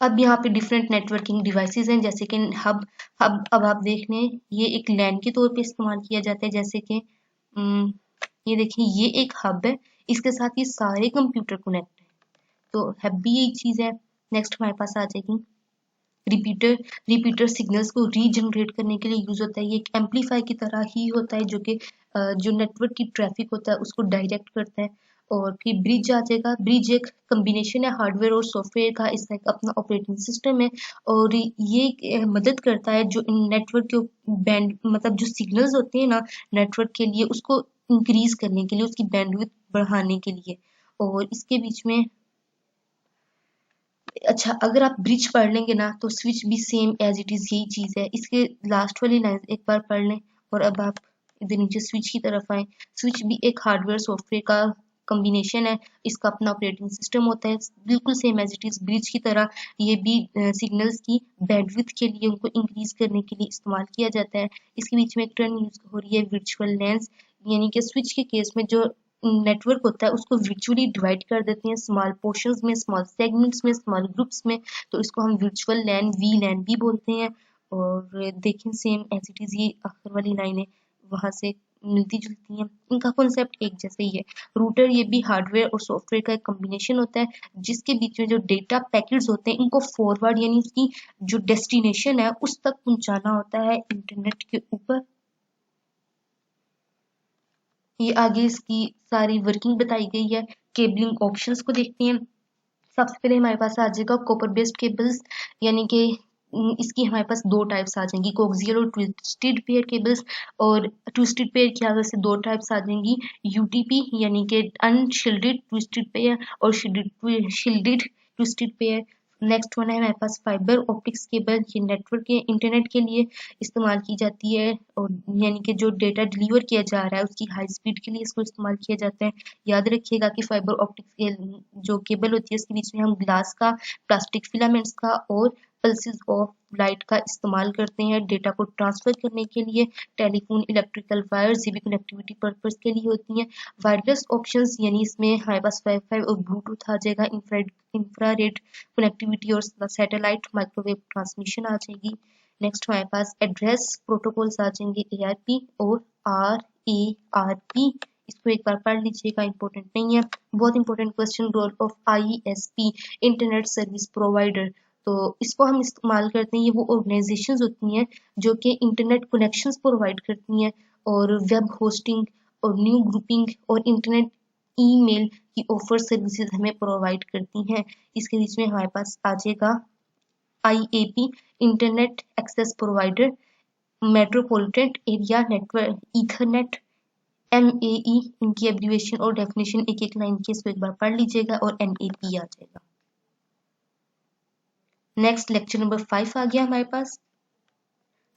अब यहाँ पे डिफरेंट नेटवर्किंग डिवाइसेस हैं, जैसे कि हब। अब आप देख लें, ये एक लैन के तौर पे इस्तेमाल किया जाता है, जैसे कि ये देखिए, ये एक हब है, इसके साथ ये सारे कंप्यूटर कनेक्ट है, तो हब भी एक चीज है। नेक्स्ट हमारे पास आ जाएगी रिपीटर। रिपीटर सिग्नल्स को रीजनरेट करने के लिए यूज होता है। ये एक एम्पलीफायर की तरह ही होता है, जो कि जो नेटवर्क की ट्रैफिक होता है उसको डायरेक्ट करता है। और फिर ब्रिज आ जाएगा। ब्रिज एक कम्बिनेशन है हार्डवेयर और सॉफ्टवेयर का, इसका एक अपना ऑपरेटिंग सिस्टम है, और ये मदद करता है जो नेटवर्क के बैंड, मतलब जो सिग्नल्स होते हैं ना नेटवर्क के लिए, उसको इंक्रीज करने के लिए, उसकी बैंडविड्थ बढ़ाने के लिए। और इसके बीच में, अच्छा, अगर आप ब्रिज पढ़ लेंगे ना, तो स्विच भी सेम एज इट इज यही चीज है। इसके लास्ट वाली लाइन एक बार पढ़ लें, और अब आप इधर नीचे स्विच की तरफ आए। स्विच भी एक हार्डवेयर सॉफ्टवेयर का कॉम्बिनेशन है, इसका अपना ऑपरेटिंग सिस्टम होता है, बिल्कुल same as it is bridge की तरह। ये भी सिग्नल्स की बैंडविड्थ के लिए, उनको इंक्रीज करने के लिए इस्तेमाल किया जाता है। इसके बीच में एक टर्म यूज हो रही है वर्चुअल लैन्स, यानी कि स्विच के केस में जो नेटवर्क होता है उसको वर्चुअली डिवाइड कर देते हैं स्मॉल पोर्शंस में, स्मॉल सेगमेंट्स में, स्मॉल ग्रुप्स में, तो इसको हम वर्चुअल लैन, VLAN भी बोलते हैं। और देखें, सेम एज इट इज, ये आखिर वाली लाइन है, वहां से मिलती जुलती हैं, इनका कॉन्सेप्ट एक जैसे ही है। रूटर ये भी हार्डवेयर और सॉफ्टवेयर का एक कॉम्बिनेशन होता है, जिसके बीच में जो डेटा पैकेट्स होते हैं इनको फॉरवर्ड, यानी उसकी जो डेस्टिनेशन है उस तक पहुंचाना होता है इंटरनेट के ऊपर। ये आगे इसकी सारी वर्किंग बताई गई है। केबलिंग ऑप्शंस को देखते हैं। सबसे पहले हमारे पास आ जाएगा कॉपर बेस्ड केबल्स, यानी कि इसकी हमारे पास 2 टाइप्स आ जाएंगी, कोक्सियल और ट्विस्टेड पेयर केबल्स। और ट्विस्टेड पेयर की वजह से 2 टाइप्स आ जाएंगी, UTP यानी कि अनशिल्डेड ट्विस्टेड पेयर, और शिल्डेड ट्विस्टेड पेयर। नेक्स्ट वन है हमारे पास फाइबर ऑप्टिक्स केबल, ये नेटवर्क के इंटरनेट के लिए इस्तेमाल की जाती है, और यानी कि जो डेटा डिलीवर किया जा रहा है उसकी हाई स्पीड के लिए इसको इस्तेमाल किया जाता है। याद रखिएगा कि फाइबर ऑप्टिक्स के जो केबल होती है उसके बीच में हम ग्लास का, प्लास्टिक फिलामेंट्स का और पल्सेस ऑफ लाइट का इस्तेमाल करते हैं डेटा को ट्रांसफर करने के लिए। टेलीफोन, इलेक्ट्रिकल वायर्स, ये भी कनेक्टिविटी पर्पस के लिए होती हैं। वायरलेस ऑप्शंस, यानी इसमें हमारे पास वाईफाई और ब्लूटूथ आ जाएगा, इंफ्रारेड कनेक्टिविटी और सैटेलाइट माइक्रोवेव ट्रांसमिशन आ जाएगी। नेक्स्ट हमारे पास एड्रेस प्रोटोकॉल्स आ जाएंगे, ARP और RARP। इसको एक बार पढ़ लीजिएगा, इंपॉर्टेंट नहीं है, बहुत important question. Role of ISP, internet service provider, तो इसको हम इस्तेमाल करते हैं, ये वो ऑर्गेनाइजेशंस होती हैं जो कि इंटरनेट कनेक्शंस प्रोवाइड करती हैं, और वेब होस्टिंग और न्यू ग्रुपिंग और इंटरनेट ईमेल की ऑफर सर्विसेज हमें प्रोवाइड करती हैं। इसके बीच में हमारे पास आ जाएगा IAP, internet access provider, metropolitan area network, ethernet, MAE, इनकी एब्रिविएशन और डेफिनेशन एक एक लाइन की, इसको एक बार पढ़ लीजिएगा, और NAP आ जाएगा। नेक्स्ट लेक्चर नंबर 5 आ गया हमारे पास,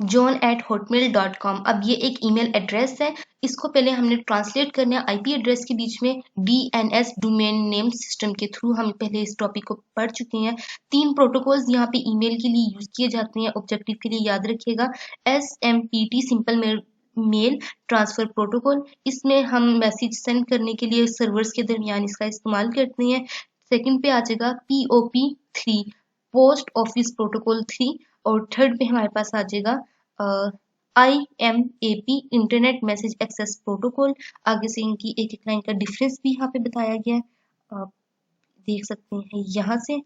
john@hotmail.com। अब ये एक ईमेल एड्रेस है, इसको पहले हमने ट्रांसलेट करना है IP एड्रेस के बीच में। DNS, डोमेन नेम सिस्टम के थ्रू हम पहले इस टॉपिक को पढ़ चुके हैं। 3 प्रोटोकॉल्स यहाँ पे ईमेल के लिए यूज किए जाते हैं, ऑब्जेक्टिव के लिए याद रखिएगा। SMPT, simple mail transfer protocol, इसमें हम मैसेज सेंड करने के लिए सर्वर्स के दरमियान इसका इस्तेमाल करते हैं। सेकंड पे आ जाएगा POP3, पोस्ट ऑफिस प्रोटोकॉल 3, और थर्ड पे हमारे पास आ जाएगा IMAP internet message access protocol. आगे से इनकी एक एक लाइन का डिफरेंस भी यहाँ पे बताया गया है, आप देख सकते हैं यहाँ से,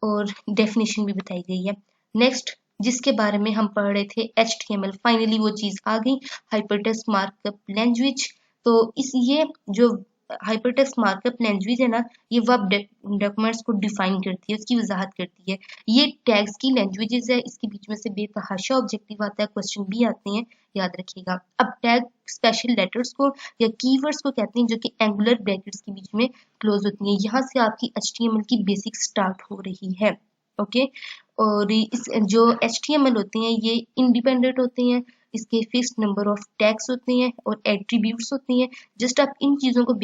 और डेफिनेशन भी बताई गई है। नेक्स्ट जिसके बारे में हम पढ़ रहे थे HTML, फाइनली वो चीज आ गई, हाइपरटेक्स्ट मार्कअप लैंग्वेज। तो इस ये जो हाइपरटेक्स्ट मार्कअप लैंग्वेज है ना, ये वेब डॉक्यूमेंट्स को डिफाइन करती है, उसकी वजाहत करती है। ये टैग्स की लैंग्वेजेस है, इसके बीच में से बेतहाशा ऑब्जेक्टिव आता है, क्वेश्चन भी आते हैं, याद रखिएगा। अब टैग स्पेशल लेटर्स को या कीवर्ड्स को कहते हैं जो कि एंगुलर ब्रैकेट्स के बीच में क्लोज होती है। यहाँ से आपकी HTML की बेसिक स्टार्ट हो रही है। ओके, और इस जो HTML होते हैं ये इंडिपेंडेंट होते हैं, इसके फिक्स नंबर ऑफ टैग्स होते हैं और एट्रीब्यूट्स होते हैं। जस्ट आप इन चीज़ों को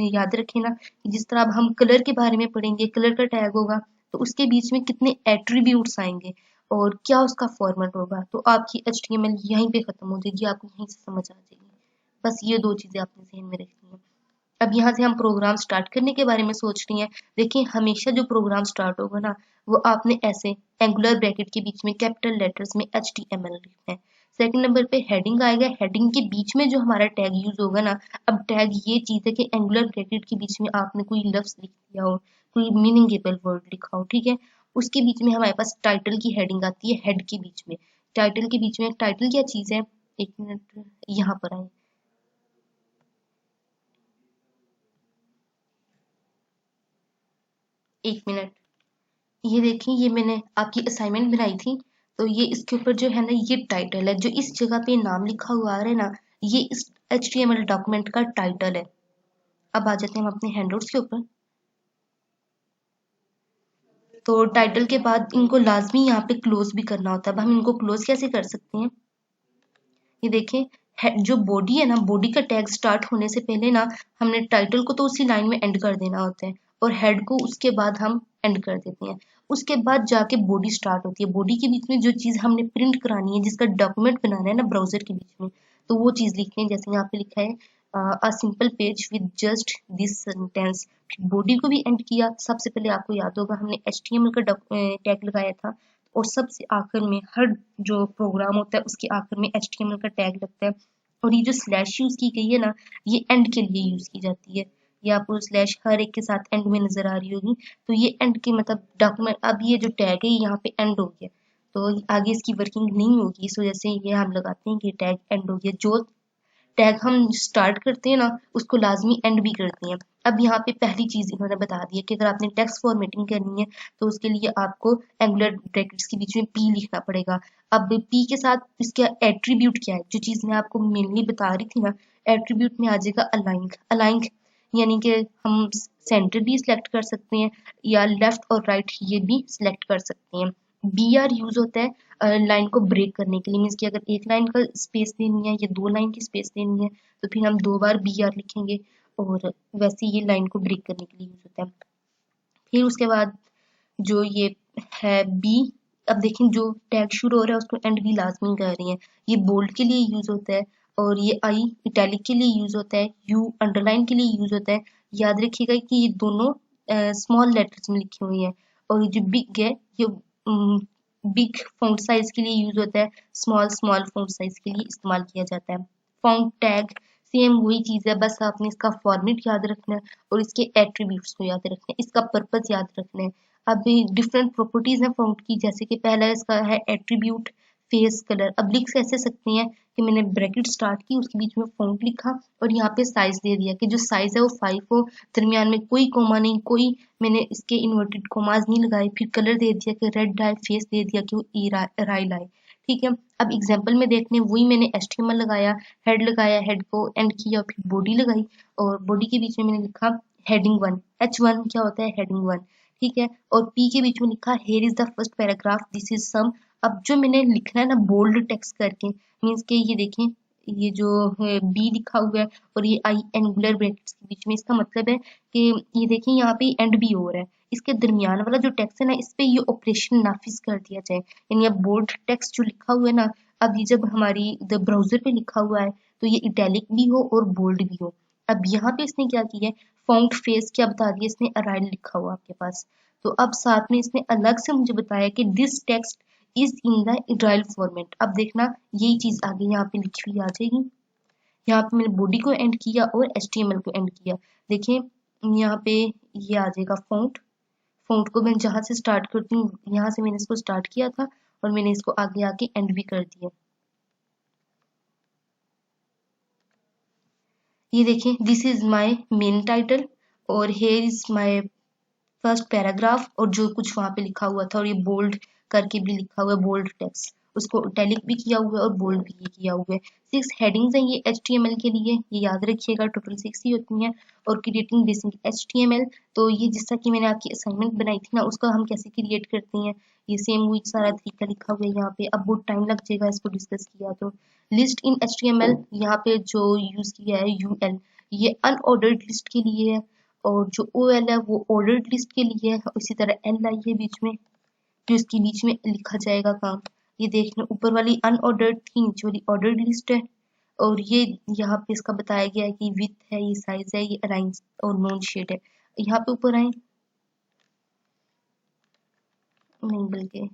याद रखें ना, जिस तरह अब हम कलर के बारे में पढ़ेंगे, कलर का टैग होगा तो उसके बीच में कितने एट्रीब्यूट्स आएंगे और क्या उसका फॉर्मेट होगा, तो आपकी HTML यहीं पे खत्म हो जाएगी, आपको यहीं से समझ आ जाएगी। बस ये दो चीज़ें आपने ध्यान में रखनी है। अब यहाँ से हम प्रोग्राम स्टार्ट करने के बारे में सोच रही हैं। देखिए हमेशा जो प्रोग्राम स्टार्ट होगा ना, वो आपने ऐसे एंगुलर ब्रैकेट के बीच में कैपिटल लेटर्स में HTML लिखना है। सेकंड नंबर पे हेडिंग आएगा, हेडिंग के बीच में जो हमारा टैग यूज होगा ना, अब टैग ये चीज है कि एंगुलर ब्रैकेट के बीच में आपने कोई लफ्ज लिख दिया हो, कोई मीनिंगेबल वर्ड लिखा हो, ठीक है। उसके बीच में हमारे पास टाइटल की हेडिंग आती है, हेड के बीच में। टाइटल के बीच में टाइटल क्या चीज है, एक मिनट यहाँ पर आए, एक मिनट, ये देखिए ये मैंने आपकी असाइनमेंट बनाई थी, तो ये इसके ऊपर जो है ना, ये टाइटल है, जो इस जगह पे नाम लिखा हुआ आ रहा है ना, ये इस HTML डॉक्यूमेंट का टाइटल है। अब आ जाते हैं हम अपने हैंडआउट्स के ऊपर। तो टाइटल के बाद इनको लाजमी यहाँ पे क्लोज भी करना होता है। अब हम इनको क्लोज कैसे कर सकते हैं, ये देखें, जो बॉडी है ना, बॉडी का टैग स्टार्ट होने से पहले ना हमने टाइटल को तो उसी लाइन में एंड कर देना होता है, और हेड को उसके बाद हम एंड कर देते हैं। उसके बाद जाके बॉडी स्टार्ट होती है। बॉडी के बीच में जो चीज हमने प्रिंट करानी है, जिसका डॉक्यूमेंट बनाना है ना ब्राउजर के बीच में, तो वो चीज लिखते हैं। जैसे यहाँ पे लिखा है a simple page with just this sentence. Body को भी एंड किया, सबसे पहले आपको याद होगा हमने HTML का टैग लगाया था, और सबसे आखिर में हर जो प्रोग्राम होता है उसके आखिर में HTML का टैग लगता है। और ये जो स्लैश यूज की गई है ना, ये एंड के लिए यूज की जाती है। ये आपको स्लैश हर एक के साथ एंड में नजर आ रही होगी, तो ये एंड के मतलब डॉक्यूमेंट, अब ये जो टैग है यहाँ पे एंड हो गया, तो आगे इसकी वर्किंग नहीं होगी, इस वजह से ये हम लगाते हैं कि टैग एंड हो गया। जो टैग हम स्टार्ट करते हैं ना, उसको लाजमी एंड भी करते हैं। अब यहाँ पे पहली चीज इन्होंने बता दी है कि अगर आपने टेक्स्ट फॉर्मेटिंग करनी है तो उसके लिए आपको एंगुलर ब्रैकेट्स के बीच में P लिखना पड़ेगा। अब P के साथ इसका एट्रीब्यूट क्या है, जो चीज मैं आपको मेनली बता रही थी ना, एट्रीब्यूट में आ जाएगा अलाइन। अलाइन यानी कि हम सेंटर भी सिलेक्ट कर सकते हैं या लेफ्ट और राइट ये भी सिलेक्ट कर सकते हैं। BR यूज होता है लाइन को ब्रेक करने के लिए, मीन्स कि अगर एक लाइन का स्पेस देनी है या दो लाइन की स्पेस देनी है तो फिर हम दो बार BR लिखेंगे, और वैसे ये लाइन को ब्रेक करने के लिए यूज होता है। फिर उसके बाद जो ये है बी, अब देखें जो टैग शुरू हो रहा है उसको एंड भी लाजमी कर रही है। ये बोल्ड के लिए यूज होता है, और ये आई इटैलिक के लिए यूज होता है, यू अंडरलाइन के लिए यूज होता है। याद रखिएगा कि ये दोनों स्मॉल लेटर्स में लिखी हुई है, और ये जो बिग है ये बिग फॉन्ट साइज के लिए यूज होता है, स्मॉल स्मॉल फॉन्ट साइज के लिए इस्तेमाल किया जाता है। फॉन्ट टैग सेम वही चीज है, बस आपने इसका फॉर्मेट याद रखना है और इसके एट्रीब्यूट्स को याद रखना है, इसका पर्पस याद रखना है। अब डिफरेंट प्रॉपर्टीज हैं फॉन्ट की, जैसे कि पहला इसका है एट्रीब्यूट फेस कलर। अब लिख कैसे सकते हैं कि मैंने ब्रैकेट स्टार्ट की, उसके बीच में फॉन्ट लिखा और यहाँ पे साइज दे दिया कि जो साइज है वो 5 हो, दरमियान में कोई कोमा नहीं, कोई मैंने इसके इन्वर्टेड कोमाज नहीं लगाए। फिर कलर दे दिया कि रेड आए, फेस दे दिया कि वो राइल आए, ठीक है। अब एग्जाम्पल में देखने वही मैंने HTML लगाया, हेड को एंड किया, फिर बॉडी लगाई, और बॉडी के बीच में मैंने लिखा हेडिंग 1। H1 क्या होता है, हेडिंग 1, ठीक है। और P के बीच में लिखा here is the first paragraph, this is some. अब जो मैंने लिखना है ना बोल्ड टेक्स्ट करके, मीन्स के ये देखें, ये जो बी लिखा हुआ है और ये आई एंगुलर ब्रैकेट्स के बीच में, इसका मतलब है कि ये देखें यहाँ पे एंड भी हो रहा है, इसके दरमियान वाला जो टेक्स्ट है ना, इस पे ये ऑपरेशन नाफिज कर दिया जाए, यानी अब बोल्ड टेक्स्ट जो लिखा हुआ है ना, अब ये जब हमारी द ब्राउजर पे लिखा हुआ है तो ये इटैलिक भी हो और बोल्ड भी हो। अब यहाँ पे इसने क्या किया है, फॉन्ट फेस क्या बता दिया इसने, अराइल लिखा हुआ आपके पास। तो अब साथ में इसने अलग से मुझे बताया कि this text is in the italic format. अब देखना यही चीज आगे यहाँ पे लिखी हुई आ जाएगी। यहाँ पे मैंने बॉडी को एंड किया और HTML को एंड किया। देखिए यहाँ पे ये आ जाएगा फॉन्ट। फॉन्ट को मैं जहाँ से स्टार्ट करती हूँ यहाँ से मैंने इसको स्टार्ट किया था और मैंने इसको आगे आगे एंड भी कर दिया। ये देखें, this is my main title और here is my first paragraph, और जो कुछ वहां पे लिखा हुआ था और ये बोल्ड करके भी लिखा हुआ है, बोल्ड टेक्स्ट, उसको इटैलिक भी किया हुआ है और बोल्ड भी किया हुआ है। 6 हेडिंग्स हैं ये HTML के लिए, ये याद रखिएगा, टोटल 6 ही होती हैं। और क्रिएटिंग बेसिक HTML, तो ये जिस तरह की मैंने आपकी असाइनमेंट बनाई थी ना, उसका हम कैसे क्रिएट करते हैं, ये सेम वही सारा तरीका लिखा हुआ है यहाँ पे। अब बहुत टाइम लग जाएगा इसको डिस्कस किया तो। लिस्ट इन HTML, यहाँ पे जो यूज किया है UL, ये अनऑर्डर्ड लिस्ट के लिए है, और जो OL है वो ऑर्डर्ड लिस्ट के लिए है। इसी तरह LI है बीच में, जो इसके बीच में लिखा जाएगा काम। ये देखना, ऊपर वाली अनऑर्डर्ड थी, नीचे वाली ऑर्डर्ड लिस्ट है। और ये यहाँ पे इसका बताया गया है कि विथ है, ये साइज है, ये अलाइन और नॉन शेड है। यहाँ पे ऊपर आए, नहीं बल्कि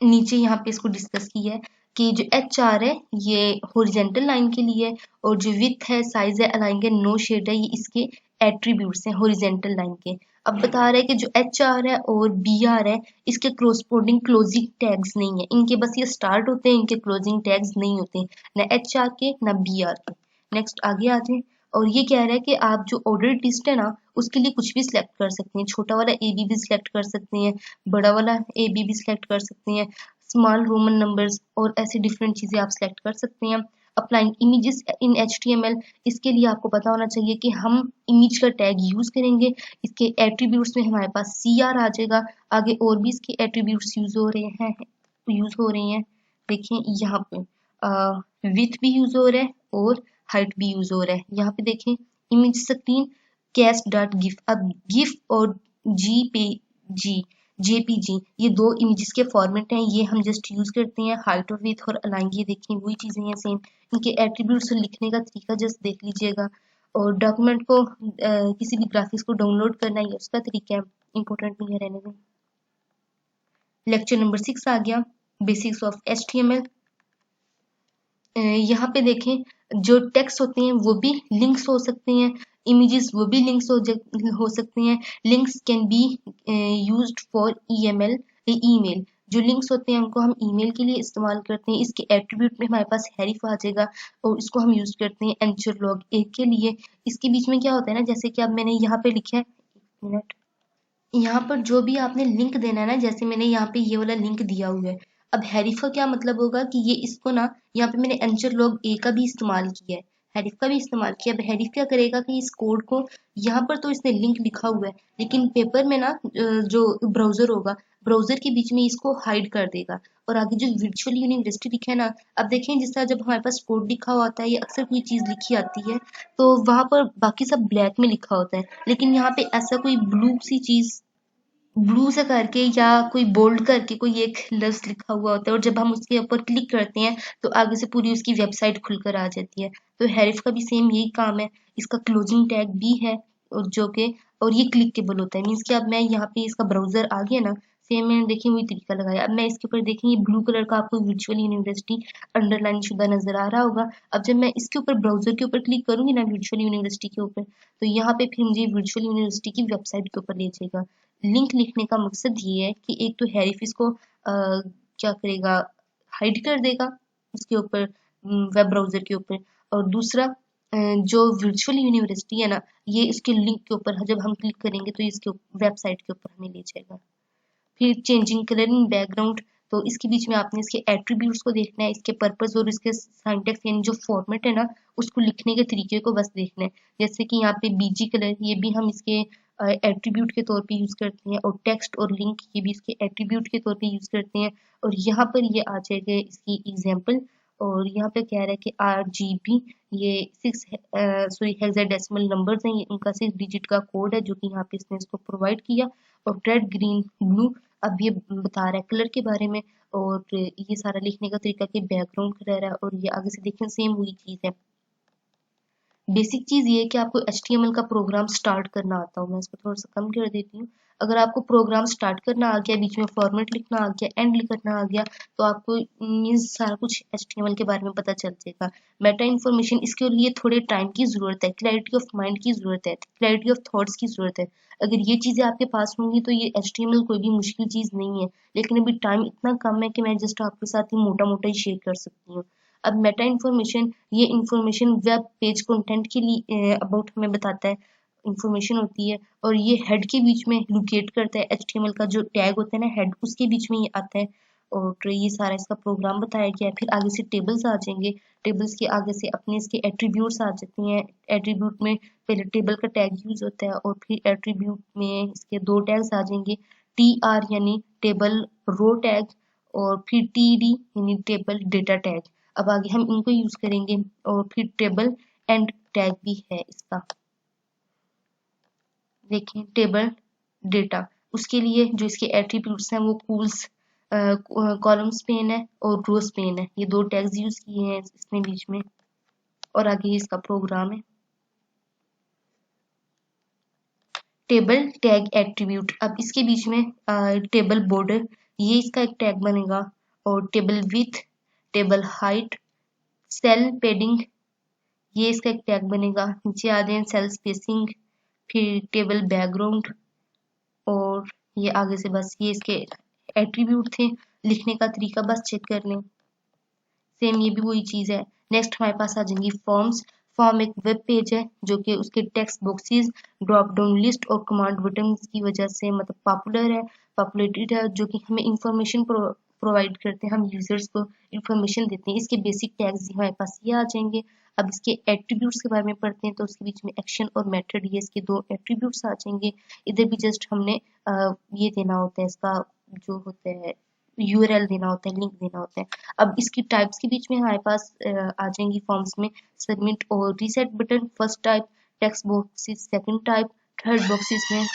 नीचे यहाँ पे इसको डिस्कस किया है कि जो HR है ये हॉरिजेंटल लाइन के लिए है, और जो विथ है, साइज है, अलाइन के, नो शेड है, ये इसके एट्रीब्यूट्स हैं हॉरिजेंटल लाइन के। अब बता रहे हैं कि जो HR है और BR है, इसके कोरस्पोंडिंग क्लोजिंग टैग्स नहीं है, इनके बस ये स्टार्ट होते हैं, इनके क्लोजिंग टैग्स नहीं होते, ना HR के ना BR के। नेक्स्ट आगे आ जाए, और ये कह रहा है कि आप जो ऑर्डर लिस्ट है ना, उसके लिए कुछ भी सिलेक्ट कर सकते हैं, छोटा वाला AB भी सिलेक्ट कर सकते हैं, बड़ा वाला AB भी सिलेक्ट कर सकते हैं, स्मॉल रोमन नंबर्स और ऐसी डिफरेंट चीजें आप सिलेक्ट कर सकते हैं। अप्लाइंग इमेजेस इन HTML, इसके लिए आपको पता होना चाहिए कि हम इमेज का टैग यूज करेंगे, इसके एट्रीब्यूट्स में हमारे पास CR आ जाएगा, आगे और भी इसके एट्रीब्यूट्स यूज हो रहे हैं। देखिए यहाँ पे विथ भी यूज हो रहा है और हाइट भी यूज हो रहा है। यहाँ पे देखें, image screen cache dot gif. अब गिफ और जी JPG, ये दो इमेजेस के फॉर्मेट हैं, ये हम जस्ट यूज करते हैं। हाइट और विथ और अलाइन, ये देखिए वही चीजें हैं सेम, इनके एट्रीब्यूट्स लिखने का तरीका जस्ट देख लीजिएगा। और डॉक्यूमेंट को किसी भी ग्राफिक्स को डाउनलोड करना है, उसका तरीका है, इंपॉर्टेंट नहीं है, रहने दें। लेक्चर नंबर 6 आ गया, बेसिक्स ऑफ HTML। यहाँ पे देखें, जो टेक्स्ट होते हैं वो भी लिंक्स हो सकते हैं, इमेजेस वो भी लिंक्स हो सकते हैं। Links can be used for email. जो लिंक्स होते हैं उनको हम ईमेल के लिए इस्तेमाल करते हैं। इसके एट्रीब्यूट में हमारे पास हेरिफ आ जाएगा और इसको हम यूज करते हैं एंचरलॉग 1 के लिए। इसके बीच में क्या होता है ना, जैसे कि अब मैंने यहाँ पे लिखा है, एक मिनट, यहाँ पर जो भी आपने लिंक देना है ना, जैसे मैंने यहाँ पे ये वाला लिंक दिया हुआ है, अब हेरिफ का क्या मतलब होगा कि ये इसको ना, यहाँ पे मैंने एंचरलॉग A का भी इस्तेमाल किया है, हेरिफ का भी इस्तेमाल किया। अब हेरिफ क्या करेगा कि इस कोड को, यहाँ पर तो इसने लिंक लिखा हुआ है, लेकिन पेपर में ना जो ब्राउजर होगा, ब्राउजर के बीच में इसको हाइड कर देगा, और आगे जो वर्चुअल यूनिवर्सिटी लिखा है ना, अब देखें जिस तरह जब हमारे पास कोड लिखा हुआ होता है, ये अक्सर कोई चीज लिखी आती है तो वहां पर बाकी सब ब्लैक में लिखा होता है, लेकिन यहाँ पे ऐसा कोई ब्लू सी चीज, ब्लू से करके या कोई बोल्ड करके कोई एक लफ्ज लिखा हुआ होता है, और जब हम उसके ऊपर क्लिक करते हैं तो आगे से पूरी उसकी वेबसाइट खुलकर आ जाती है। तो हेरिफ का भी सेम यही काम है, इसका क्लोजिंग टैग भी है, और जो कि, और ये क्लिकेबल होता है, मीन्स कि अब मैं यहाँ पे इसका ब्राउजर आ गया ना, सेम मैंने देखिए वही तरीका लगाया। अब मैं इसके ऊपर देखें, ये ब्लू कलर का आपको वर्चुअल यूनिवर्सिटी अंडरलाइन शुदा नजर आ रहा होगा। अब जब मैं इसके ऊपर ब्राउजर के ऊपर क्लिक करूंगी ना, वर्चुअल यूनिवर्सिटी के ऊपर, तो यहाँ पे फिर मुझे वर्चुअल यूनिवर्सिटी की वेबसाइट के ऊपर ले जाएगा। लिंक लिखने का मकसद ये है कि एक तो हेरिफ इसको क्या करेगा, हाइड कर देगा उसके ऊपर, वेब ब्राउजर के ऊपर, और दूसरा जो वर्चुअल यूनिवर्सिटी है ना, ये इसके लिंक के ऊपर जब हम क्लिक करेंगे तो इसके वेबसाइट के ऊपर हमें ले जाएगा। फिर चेंजिंग कलर इन बैकग्राउंड, तो इसके बीच में आपने इसके एट्रीब्यूट्स को देखना है, इसके पर्पस और इसके सिंटैक्स यानी जो फॉर्मेट है ना, उसको लिखने के तरीके को बस देखना है। जैसे कि यहाँ पे BG कलर, ये भी हम इसके एट्रीब्यूट के तौर पे यूज करते हैं, और टेक्स्ट और लिंक ये भी इसके एट्रीब्यूट के तौर पे यूज करते हैं। और यहाँ पर ये आ जाएगा इसकी एग्जाम्पल, और यहाँ पे कह रहा है कि RGB, ये 6 हेक्साडेसिमल नंबर्स हैं, ये इनका 6 डिजिट का कोड है जो कि यहाँ पे इसने इसको प्रोवाइड किया। और रेड, ग्रीन, ब्लू, अब ये बता रहा है कलर के बारे में, और ये सारा लिखने का तरीका कि बैकग्राउंड कलर है, और ये आगे से देखें सेम वही चीज है। बेसिक चीज़ ये है कि आपको HTML का प्रोग्राम स्टार्ट करना आता हो। मैं इसको थोड़ा सा कम कर देती हूँ। अगर आपको प्रोग्राम स्टार्ट करना आ गया, बीच में फॉर्मेट लिखना आ गया, एंड करना आ गया, तो आपको मीन्स सारा कुछ HTML के बारे में पता चल जाएगा। मेटा इन्फॉर्मेशन, इसके लिए थोड़े टाइम की ज़रूरत है, क्लैरिटी ऑफ माइंड की ज़रूरत है, क्लैरिटी ऑफ थॉट्स की ज़रूरत है। अगर ये चीज़ें आपके पास होंगी तो ये HTML कोई भी मुश्किल चीज़ नहीं है। लेकिन अभी टाइम इतना कम है कि मैं जस्ट आपके साथ ही मोटा मोटा ही शेयर कर सकती हूँ। अब मेटा इन्फॉर्मेशन, ये इन्फॉर्मेशन वेब पेज कंटेंट के लिए अबाउट हमें बताता है, इन्फॉर्मेशन होती है। और ये हेड के बीच में लोकेट करता है, HTML का जो टैग होता है ना हेड, उसके बीच में ये आता है। और ये सारा इसका प्रोग्राम बताया गया है। फिर आगे से टेबल्स आ जाएंगे, टेबल्स के आगे से अपने इसके एट्रीब्यूट्स आ जाते हैं। एट्रीब्यूट में पहले टेबल का टैग यूज होता है और फिर एट्रीब्यूट में इसके दो टैग्स आ जाएंगे, TR यानी टेबल रो टैग, और फिर TD यानी टेबल डेटा टैग। अब आगे हम इनको यूज करेंगे। और फिर टेबल एंड टैग भी है इसका, देखें टेबल डेटा। उसके लिए जो इसके एट्रीब्यूट्स हैं वो कूल्स, कॉलम्स पेन है और रोज पेन है, ये दो टैग्स यूज किए हैं इसमें बीच में। और आगे इसका प्रोग्राम है, टेबल टैग एट्रीब्यूट। अब इसके बीच में टेबल बॉर्डर, ये इसका एक टैग बनेगा। और table width, table height, cell padding, ये इसका एक टैग बनेगा। नीचे आ जाए सेल स्पेसिंग, फिर टेबल बैकग्राउंड। और ये आगे से बस ये इसके एट्रीब्यूट थे, लिखने का तरीका बस चेक कर लें। सेम ये भी वही चीज़ है। नेक्स्ट हमारे पास आ जाएंगी फॉर्म्स। फॉर्म एक वेब पेज है जो कि उसके text boxes, drop down list और कमांड बटन की वजह से मतलब पॉपुलर है, पॉपुलेटेड है, जो कि हमें इंफॉर्मेशन प्रोवाइड करते हैं, हम यूजर्स को इंफॉर्मेशन देते हैं। इसके बेसिक टैग्स हमारे पास ये आ जाएंगे। अब इसके एट्रीब्यूट्स के बारे में पढ़ते हैं, तो उसके बीच में एक्शन और मेथड, ये इसके दो एट्रीब्यूट्स आ जाएंगे। इधर भी जस्ट हमने ये देना होता है, इसका जो होता है URL देना होता है, लिंक देना होता है। अब इसकी टाइप्स के बीच में हमारे पास आ जाएंगी फॉर्म्स में सबमिट और reset button, first type, text boxes second type, third boxes में।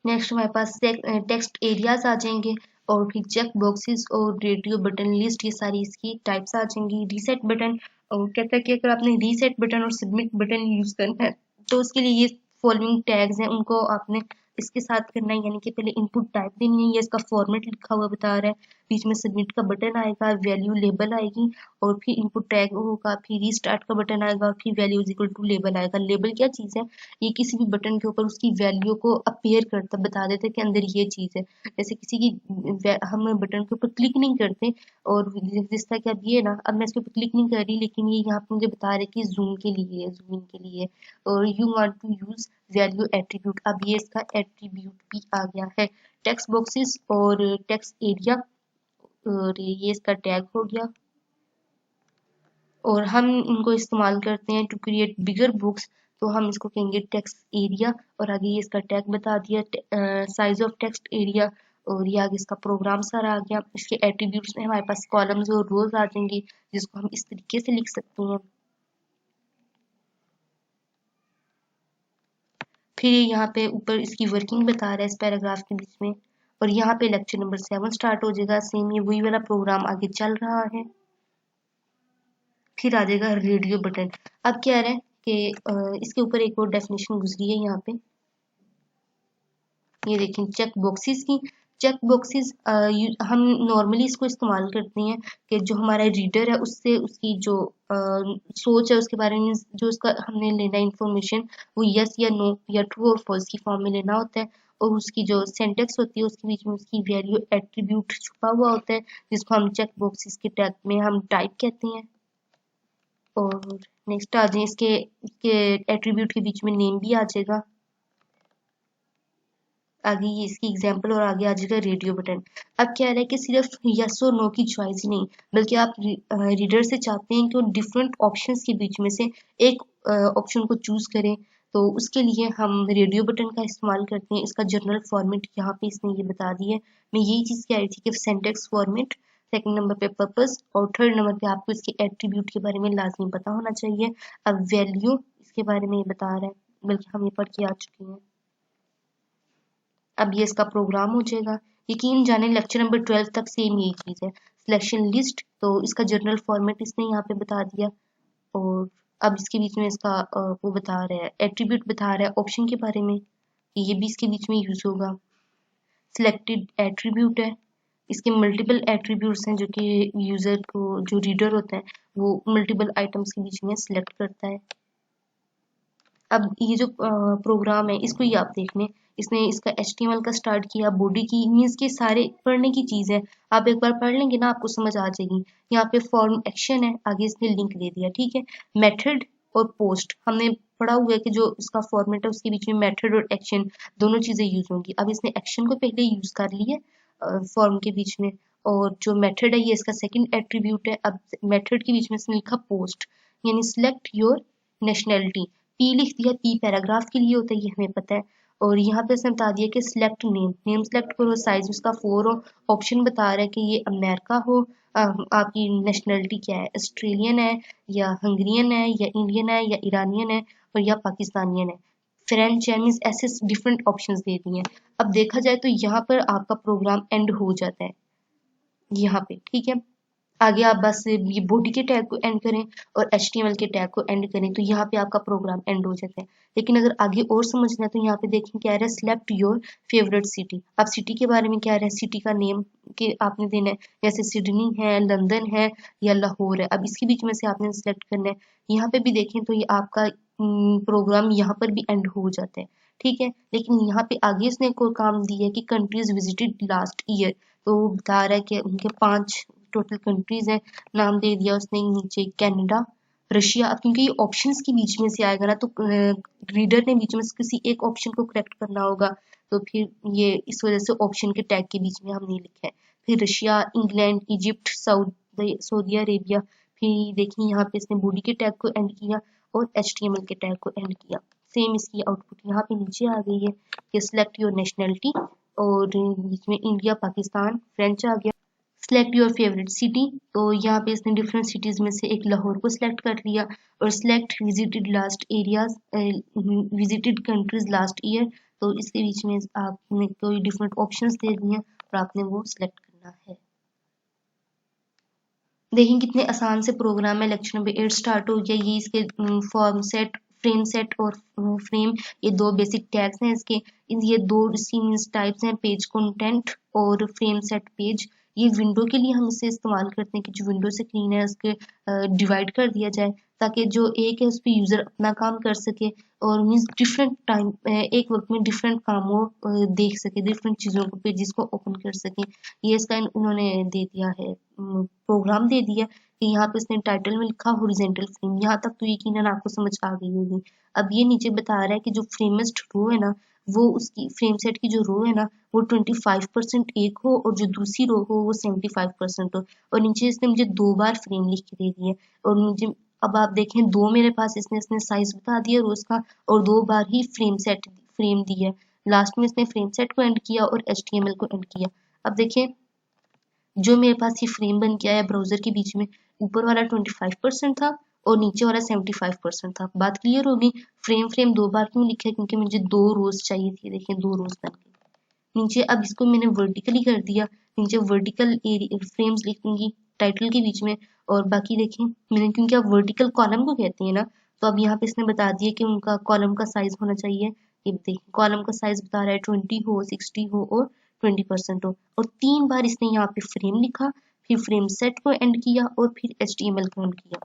नेक्स्ट हमारे पास टेक्स्ट एरियाज आ जाएंगे और फिर चेक बॉक्सेस और रेडियो बटन लिस्ट, ये सारी इसकी टाइप्स आ जाएंगी। रीसेट बटन, और कहता है कि अगर आपने रीसेट बटन और सबमिट बटन यूज करना है तो उसके लिए ये फॉलोइंग टैग्स हैं, उनको आपने इसके साथ करना है। यानी कि पहले इनपुट टाइप देनी है, ये इसका फॉर्मेट लिखा हुआ बता रहा है, बीच में सबमिट का बटन आएगा, वैल्यू लेबल आएगी, और फिर इनपुट टैग होगा, फिर रीस्टार्ट का बटन आएगा, फिर value is equal to label आएगा। लेबल क्या चीज़ है, ये किसी भी बटन के ऊपर उसकी वैल्यू को अपीयर करता, बता देता है कि अंदर ये चीज़ है। जैसे किसी की हम बटन के ऊपर क्लिक नहीं करते, और जिस तरह कि अब ये ना, अब मैं इसके ऊपर क्लिक नहीं कर रही, लेकिन ये यहाँ पे मुझे बता रहे कि जूम के लिए है, जूमिंग के लिए। और you want to use value attribute, अब ये इसका एट्रीब्यूट भी आ गया है। टेक्स्ट बॉक्सेस और टेक्स्ट एरिया, और ये इसका टैग हो गया। और हम इनको इस्तेमाल करते हैं टू क्रिएट बिगर बुक्स, तो हम इसको कहेंगे टेक्स्ट एरिया। और आगे ये इसका टैग बता दिया, साइज ऑफ टेक्स्ट एरिया। और ये आगे इसका प्रोग्राम सारा आ गया। इसके एट्रीब्यूट्स में हमारे पास कॉलम्स और रोज आ जाएंगी, जिसको हम इस तरीके से लिख सकते हैं। फिर यहाँ पे ऊपर इसकी वर्किंग बता रहा है इस पैराग्राफ के बीच में। और यहाँ पे लेक्चर नंबर 7 स्टार्ट हो जाएगा, सेम ये वही वाला प्रोग्राम आगे चल रहा है। फिर आ जाएगा रेडियो बटन। अब क्या है कि इसके ऊपर एक और डेफिनेशन गुजरी है यहाँ पे, ये देखें चेक बॉक्सेस की। चेक बॉक्सेस हम नॉर्मली इसको इस्तेमाल करते हैं कि जो हमारा रीडर है उससे उसकी जो सोच है उसके बारे में, जो उसका हमने लेना इंफॉर्मेशन, वो यस या नो या ट्रू और फॉल्स की फॉर्म में लेना होता है। और उसकी जो सेंटेक्स होती है उसके बीच में उसकी वैल्यू एट्रीब्यूट छुपा हुआ होता है, जिसको हम चेक बॉक्सेस के टैग में हम टाइप कहते हैं। और नेक्स्ट आ जाए इसके एट्रीब्यूट के बीच में नेम भी आ जाएगा। आगे ये इसकी एग्जांपल, और आगे आ जाएगा रेडियो बटन। अब क्या है कि सिर्फ यस और नो की चॉइस ही नहीं, बल्कि आप रीडर से चाहते हैं कि वो डिफरेंट ऑप्शंस के बीच में से एक ऑप्शन को चूज करें, तो उसके लिए हम रेडियो बटन का इस्तेमाल करते हैं। इसका जनरल फॉर्मेट यहाँ पे इसने ये बता दिया है। मैं यही चीज़ कह रही थी कि सिंटैक्स फॉर्मेट, सेकंड नंबर पे पर्पस, और थर्ड नंबर पे आपको इसके एट्रीब्यूट के बारे में लाजमी पता होना चाहिए। अब वैल्यू इसके बारे में ये बता रहा है, बल्कि हम ये पढ़ के आ चुके हैं। अब ये इसका प्रोग्राम हो जाएगा। यकीन जाने लेक्चर नंबर 12 तक सेम यही चीज़ है। सिलेक्शन लिस्ट, तो इसका जनरल फॉर्मेट इसने यहाँ पे बता दिया। और अब इसके बीच में इसका वो बता रहा है, एट्रीब्यूट बता रहा है ऑप्शन के बारे में, ये भी इसके बीच में यूज होगा। सिलेक्टेड एट्रीब्यूट है, इसके मल्टीपल एट्रीब्यूट्स हैं जो कि यूजर को, जो रीडर होता है वो मल्टीपल आइटम्स के बीच में सिलेक्ट करता है। अब ये जो प्रोग्राम है इसको ही आप देख लें, इसने इसका HTML का स्टार्ट किया, बॉडी की मीन्स के सारे पढ़ने की चीज़ है, आप एक बार पढ़ लेंगे ना आपको समझ आ जाएगी। यहाँ पे फॉर्म एक्शन है, आगे इसने लिंक दे दिया, ठीक है। मेथड और पोस्ट हमने पढ़ा हुआ है कि जो इसका फॉर्मेट है उसके बीच में मेथड और एक्शन दोनों चीज़ें यूज होंगी। अब इसने एक्शन को पहले यूज कर लिया फॉर्म के बीच में, और जो मेथड है ये इसका सेकंड एट्रीब्यूट है। अब मेथड के बीच में इसने लिखा पोस्ट, यानी सिलेक्ट योर नेशनैलिटी, पी लिख दिया, पी पैराग्राफ के लिए होता है ये हमें पता है। और यहाँ पे इसने बता दिया कि सिलेक्ट नेम, नेम सिलेक्ट करो, साइज उसका 4 हो, ऑप्शन बता रहा है कि ये अमेरिका हो, आपकी नेशनैलिटी क्या है, ऑस्ट्रेलियन है या हंगरियन है या इंडियन है या ईरानियन है और या पाकिस्तानियन है, फ्रेंच है, मीन्स ऐसे डिफरेंट ऑप्शंस दे दिए हैं। अब देखा जाए तो यहाँ पर आपका प्रोग्राम एंड हो जाता है यहाँ पे, ठीक है। आगे आप बस ये बॉडी के टैग को एंड करें और HTML के टैग को एंड करें तो यहाँ पे आपका प्रोग्राम एंड हो जाता है। लेकिन अगर आगे और समझना है तो यहाँ पे देखें क्या रहा है, सिलेक्ट योर फेवरेट सिटी। अब सिटी के बारे में क्या रहा है, सिटी का नेम के आपने देना है, जैसे सिडनी है, लंदन है या लाहौर है। अब इसके बीच में से आपने सिलेक्ट करना है। यहाँ पे भी देखें तो ये आपका प्रोग्राम यहाँ पर भी एंड हो जाता है, ठीक है। लेकिन यहाँ पे आगे इसने कोई काम दिया है कि कंट्रीज विजिटेड लास्ट ईयर, तो बता रहा है कि उनके 5 टोटल कंट्रीज हैं, नाम दे दिया उसने नीचे, कनाडा, रशिया। अब क्योंकि ये ऑप्शंस के बीच में से आएगा ना तो रीडर ने बीच में से किसी एक ऑप्शन को करेक्ट करना होगा, तो फिर ये इस वजह से ऑप्शन के टैग के बीच में हमने लिखा है। फिर Russia, England, Egypt, Saudi Arabia. फिर देखिए यहाँ पे इसने बॉडी के टैग को एंड किया और HTML के टैग को एंड किया। सेम इसकी आउटपुट यहाँ पे नीचे आ गई है कि सिलेक्ट योर नेशनैलिटी, और बीच में इंडिया, पाकिस्तान, फ्रेंच आ गया। सिलेक्ट योर फेवरेट सिटी, तो यहाँ पे इसने डिफरेंट सिटीज में से एक लाहौर को सिलेक्ट कर लिया। और select visited last areas, visited countries last year, तो इसके बीच में आपने कोई डिफरेंट ऑप्शंस दे दिए हैं और आपने वो सिलेक्ट करना है। देखें कितने आसान से प्रोग्राम है। लेक्चर नंबर 8 स्टार्ट हो गया। ये इसके फॉर्म सेट, फ्रेम सेट और फ्रेम, ये 2 बेसिक टैग्स हैं इसके। ये 2 सीन्स टाइप्स हैं, पेज कंटेंट और फ्रेम सेट पेज। ये विंडो के लिए हम इसे इस्तेमाल करते हैं कि जो विंडो स्क्रीन है उसके डिवाइड कर दिया जाए ताकि जो एक है उस पर यूज़र अपना काम कर सके और मीन्स डिफरेंट टाइम एक वक्त में डिफरेंट कामों देख सके, डिफरेंट चीज़ों को, पेजेस को ओपन कर सके। ये इसका इन्होंने दे दिया है, प्रोग्राम दे दिया कि यहाँ पे इसने टाइटल में लिखा हॉरिजॉन्टल फ्रेम। यहाँ तक तो यकीनन आपको समझ आ गई होगी। अब ये नीचे बता रहा है कि जो फ्रेमेस्ट रो है ना, वो उसकी फ्रेम सेट की जो रो है ना वो 25% एक हो और जो दूसरी रो हो वो 75% हो। और नीचे इसने मुझे 2 बार फ्रेम लिख के दे दिया और मुझे अब आप देखें 2 मेरे पास इसने साइज बता दिया रोज का और 2 बार ही फ्रेम दिया। लास्ट में इसने फ्रेम सेट को एंड किया और HTML को एंड किया। अब देखें जो मेरे पास ये फ्रेम बन के आया ब्राउजर के बीच में, ऊपर वाला 25% था और नीचे वाला 75% था। बात क्लियर होगी। फ्रेम 2 बार क्यों लिखा है, क्योंकि मुझे 2 रोज चाहिए थी। देखिए 2 रोज बन गए नीचे। अब इसको मैंने वर्टिकली कर दिया, नीचे वर्टिकल फ्रेम्स लिख दूंगी टाइटल के बीच में। और बाकी देखें मैंने, क्योंकि आप वर्टिकल कॉलम को कहते हैं ना, तो अब यहाँ पे इसने बता दिया कि उनका कॉलम का साइज होना चाहिए। ये देखिए कॉलम का साइज बता रहा है 20 हो, 60 हो और 20% हो। और 3 बार इसने यहाँ पे फ्रेम लिखा, फिर फ्रेम सेट को एंड किया और फिर HTML को एंड किया।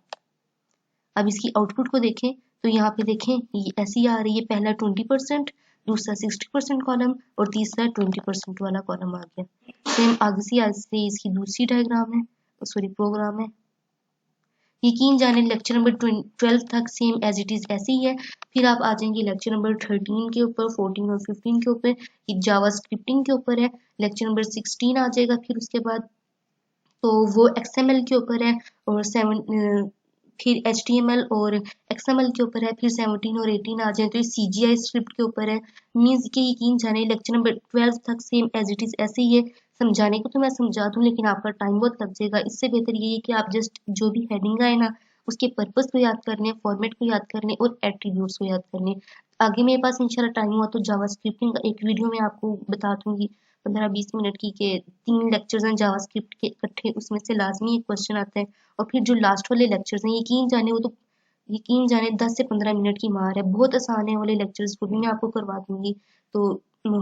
अब इसकी आउटपुट को देखें तो यहाँ पे देखें ये ऐसी आ रही है, पहला 20%, दूसरा 60% कॉलम और तीसरा 20% वाला कॉलम आ गया। सेम आगे से इसकी दूसरी डायग्राम है, सॉरी प्रोग्राम है। यकीन जाने लेक्चर नंबर 12 तक सेम एज इट इज ऐसे ही है। फिर आप आ जाएंगे लेक्चर नंबर 13 के ऊपर, 14 और 15 के ऊपर, ये जावा स्क्रिप्टिंग के ऊपर है। लेक्चर नंबर 16 आ जाएगा फिर उसके बाद, तो वो XML के ऊपर है। और फिर HTML और XML के ऊपर है। फिर 17 और 18 आ जाए तो ये CGI स्क्रिप्ट के ऊपर है। मीन्स के यकीन जाने लेक्चर नंबर 12 तक सेम एज इट इज ऐसे ही है। समझाने को तो मैं समझा दूँ लेकिन आपका टाइम बहुत लग जाएगा। इससे बेहतर ये है कि आप जस्ट जो भी हेडिंग आए ना उसके पर्पस को याद कर लें, फॉर्मेट को याद कर लें और एट्रीब्यूट्स को याद कर लें। आगे मेरे पास इंशाल्लाह टाइम हुआ तो जावा स्क्रिप्टिंग का एक वीडियो में आपको बता दूंगी 15-20 मिनट की, के 3 लेक्चर्स हैं जावास्क्रिप्ट के इकट्ठे, उसमें से लाजमी एक क्वेश्चन आता है। और फिर जो लास्ट वाले लेक्चर्स हैं यकीन जाने वो तो यकीन जाने 10 से 15 मिनट की मार है, बहुत आसान है वाले लेक्चर्स को भी मैं आपको करवा दूंगी। तो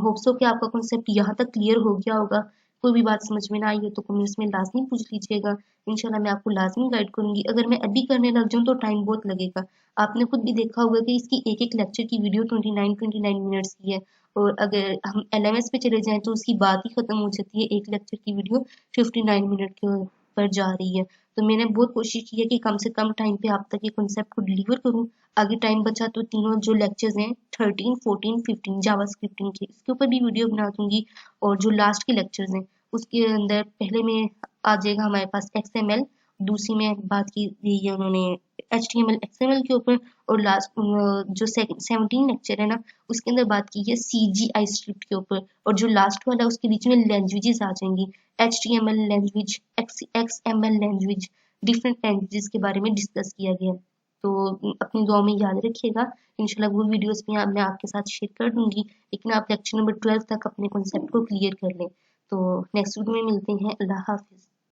होप्स हो कि आपका कॉन्सेप्ट यहाँ तक क्लियर हो गया होगा। कोई भी बात समझ में ना आई हो तो कमेंट्स में लाजमी पूछ लीजिएगा, इंशाल्लाह मैं आपको लाजमी गाइड करूंगी। अगर मैं अभी करने लग जाऊँ तो टाइम बहुत लगेगा। आपने खुद भी देखा होगा कि इसकी एक एक लेक्चर की वीडियो 29 मिनट्स की है, और अगर हम LMS पे चले जाएं तो उसकी बात ही खत्म हो जाती है, एक लेक्चर की वीडियो 59 मिनट के पर जा रही है। तो मैंने बहुत कोशिश की है कि कम से कम टाइम पे आप तक ये कॉन्सेप्ट को डिलीवर करूँ। आगे टाइम बचा तो तीनों जो लेक्चर्स हैं 13, 14, 15 जावास्क्रिप्टिंग के, इसके ऊपर भी वीडियो बना दूंगी। और जो लास्ट के लेक्चर्स हैं उसके अंदर पहले में आ जाएगा हमारे पास XML, दूसरी में बात की गई है उन्होंने HTML XML के ऊपर, और लास्ट जो 17 लेक्चर है ना उसके अंदर बात की है CGI स्क्रिप्ट के ऊपर, और जो लास्ट वाला है उसके बीच में लैंग्वेजेस आ जाएंगी, HTML language, XML language, different languages के बारे में डिस्कस किया गया। तो अपनी दुआ में याद रखिएगा, इंशाल्लाह वो वीडियोस भी मैं आपके साथ शेयर कर दूंगी, लेकिन आप लेक्चर नंबर 12 तक अपने कॉन्सेप्ट को क्लियर कर लें। तो नेक्स्ट वीडियो में मिलते हैं। अल्लाह हाफिज़।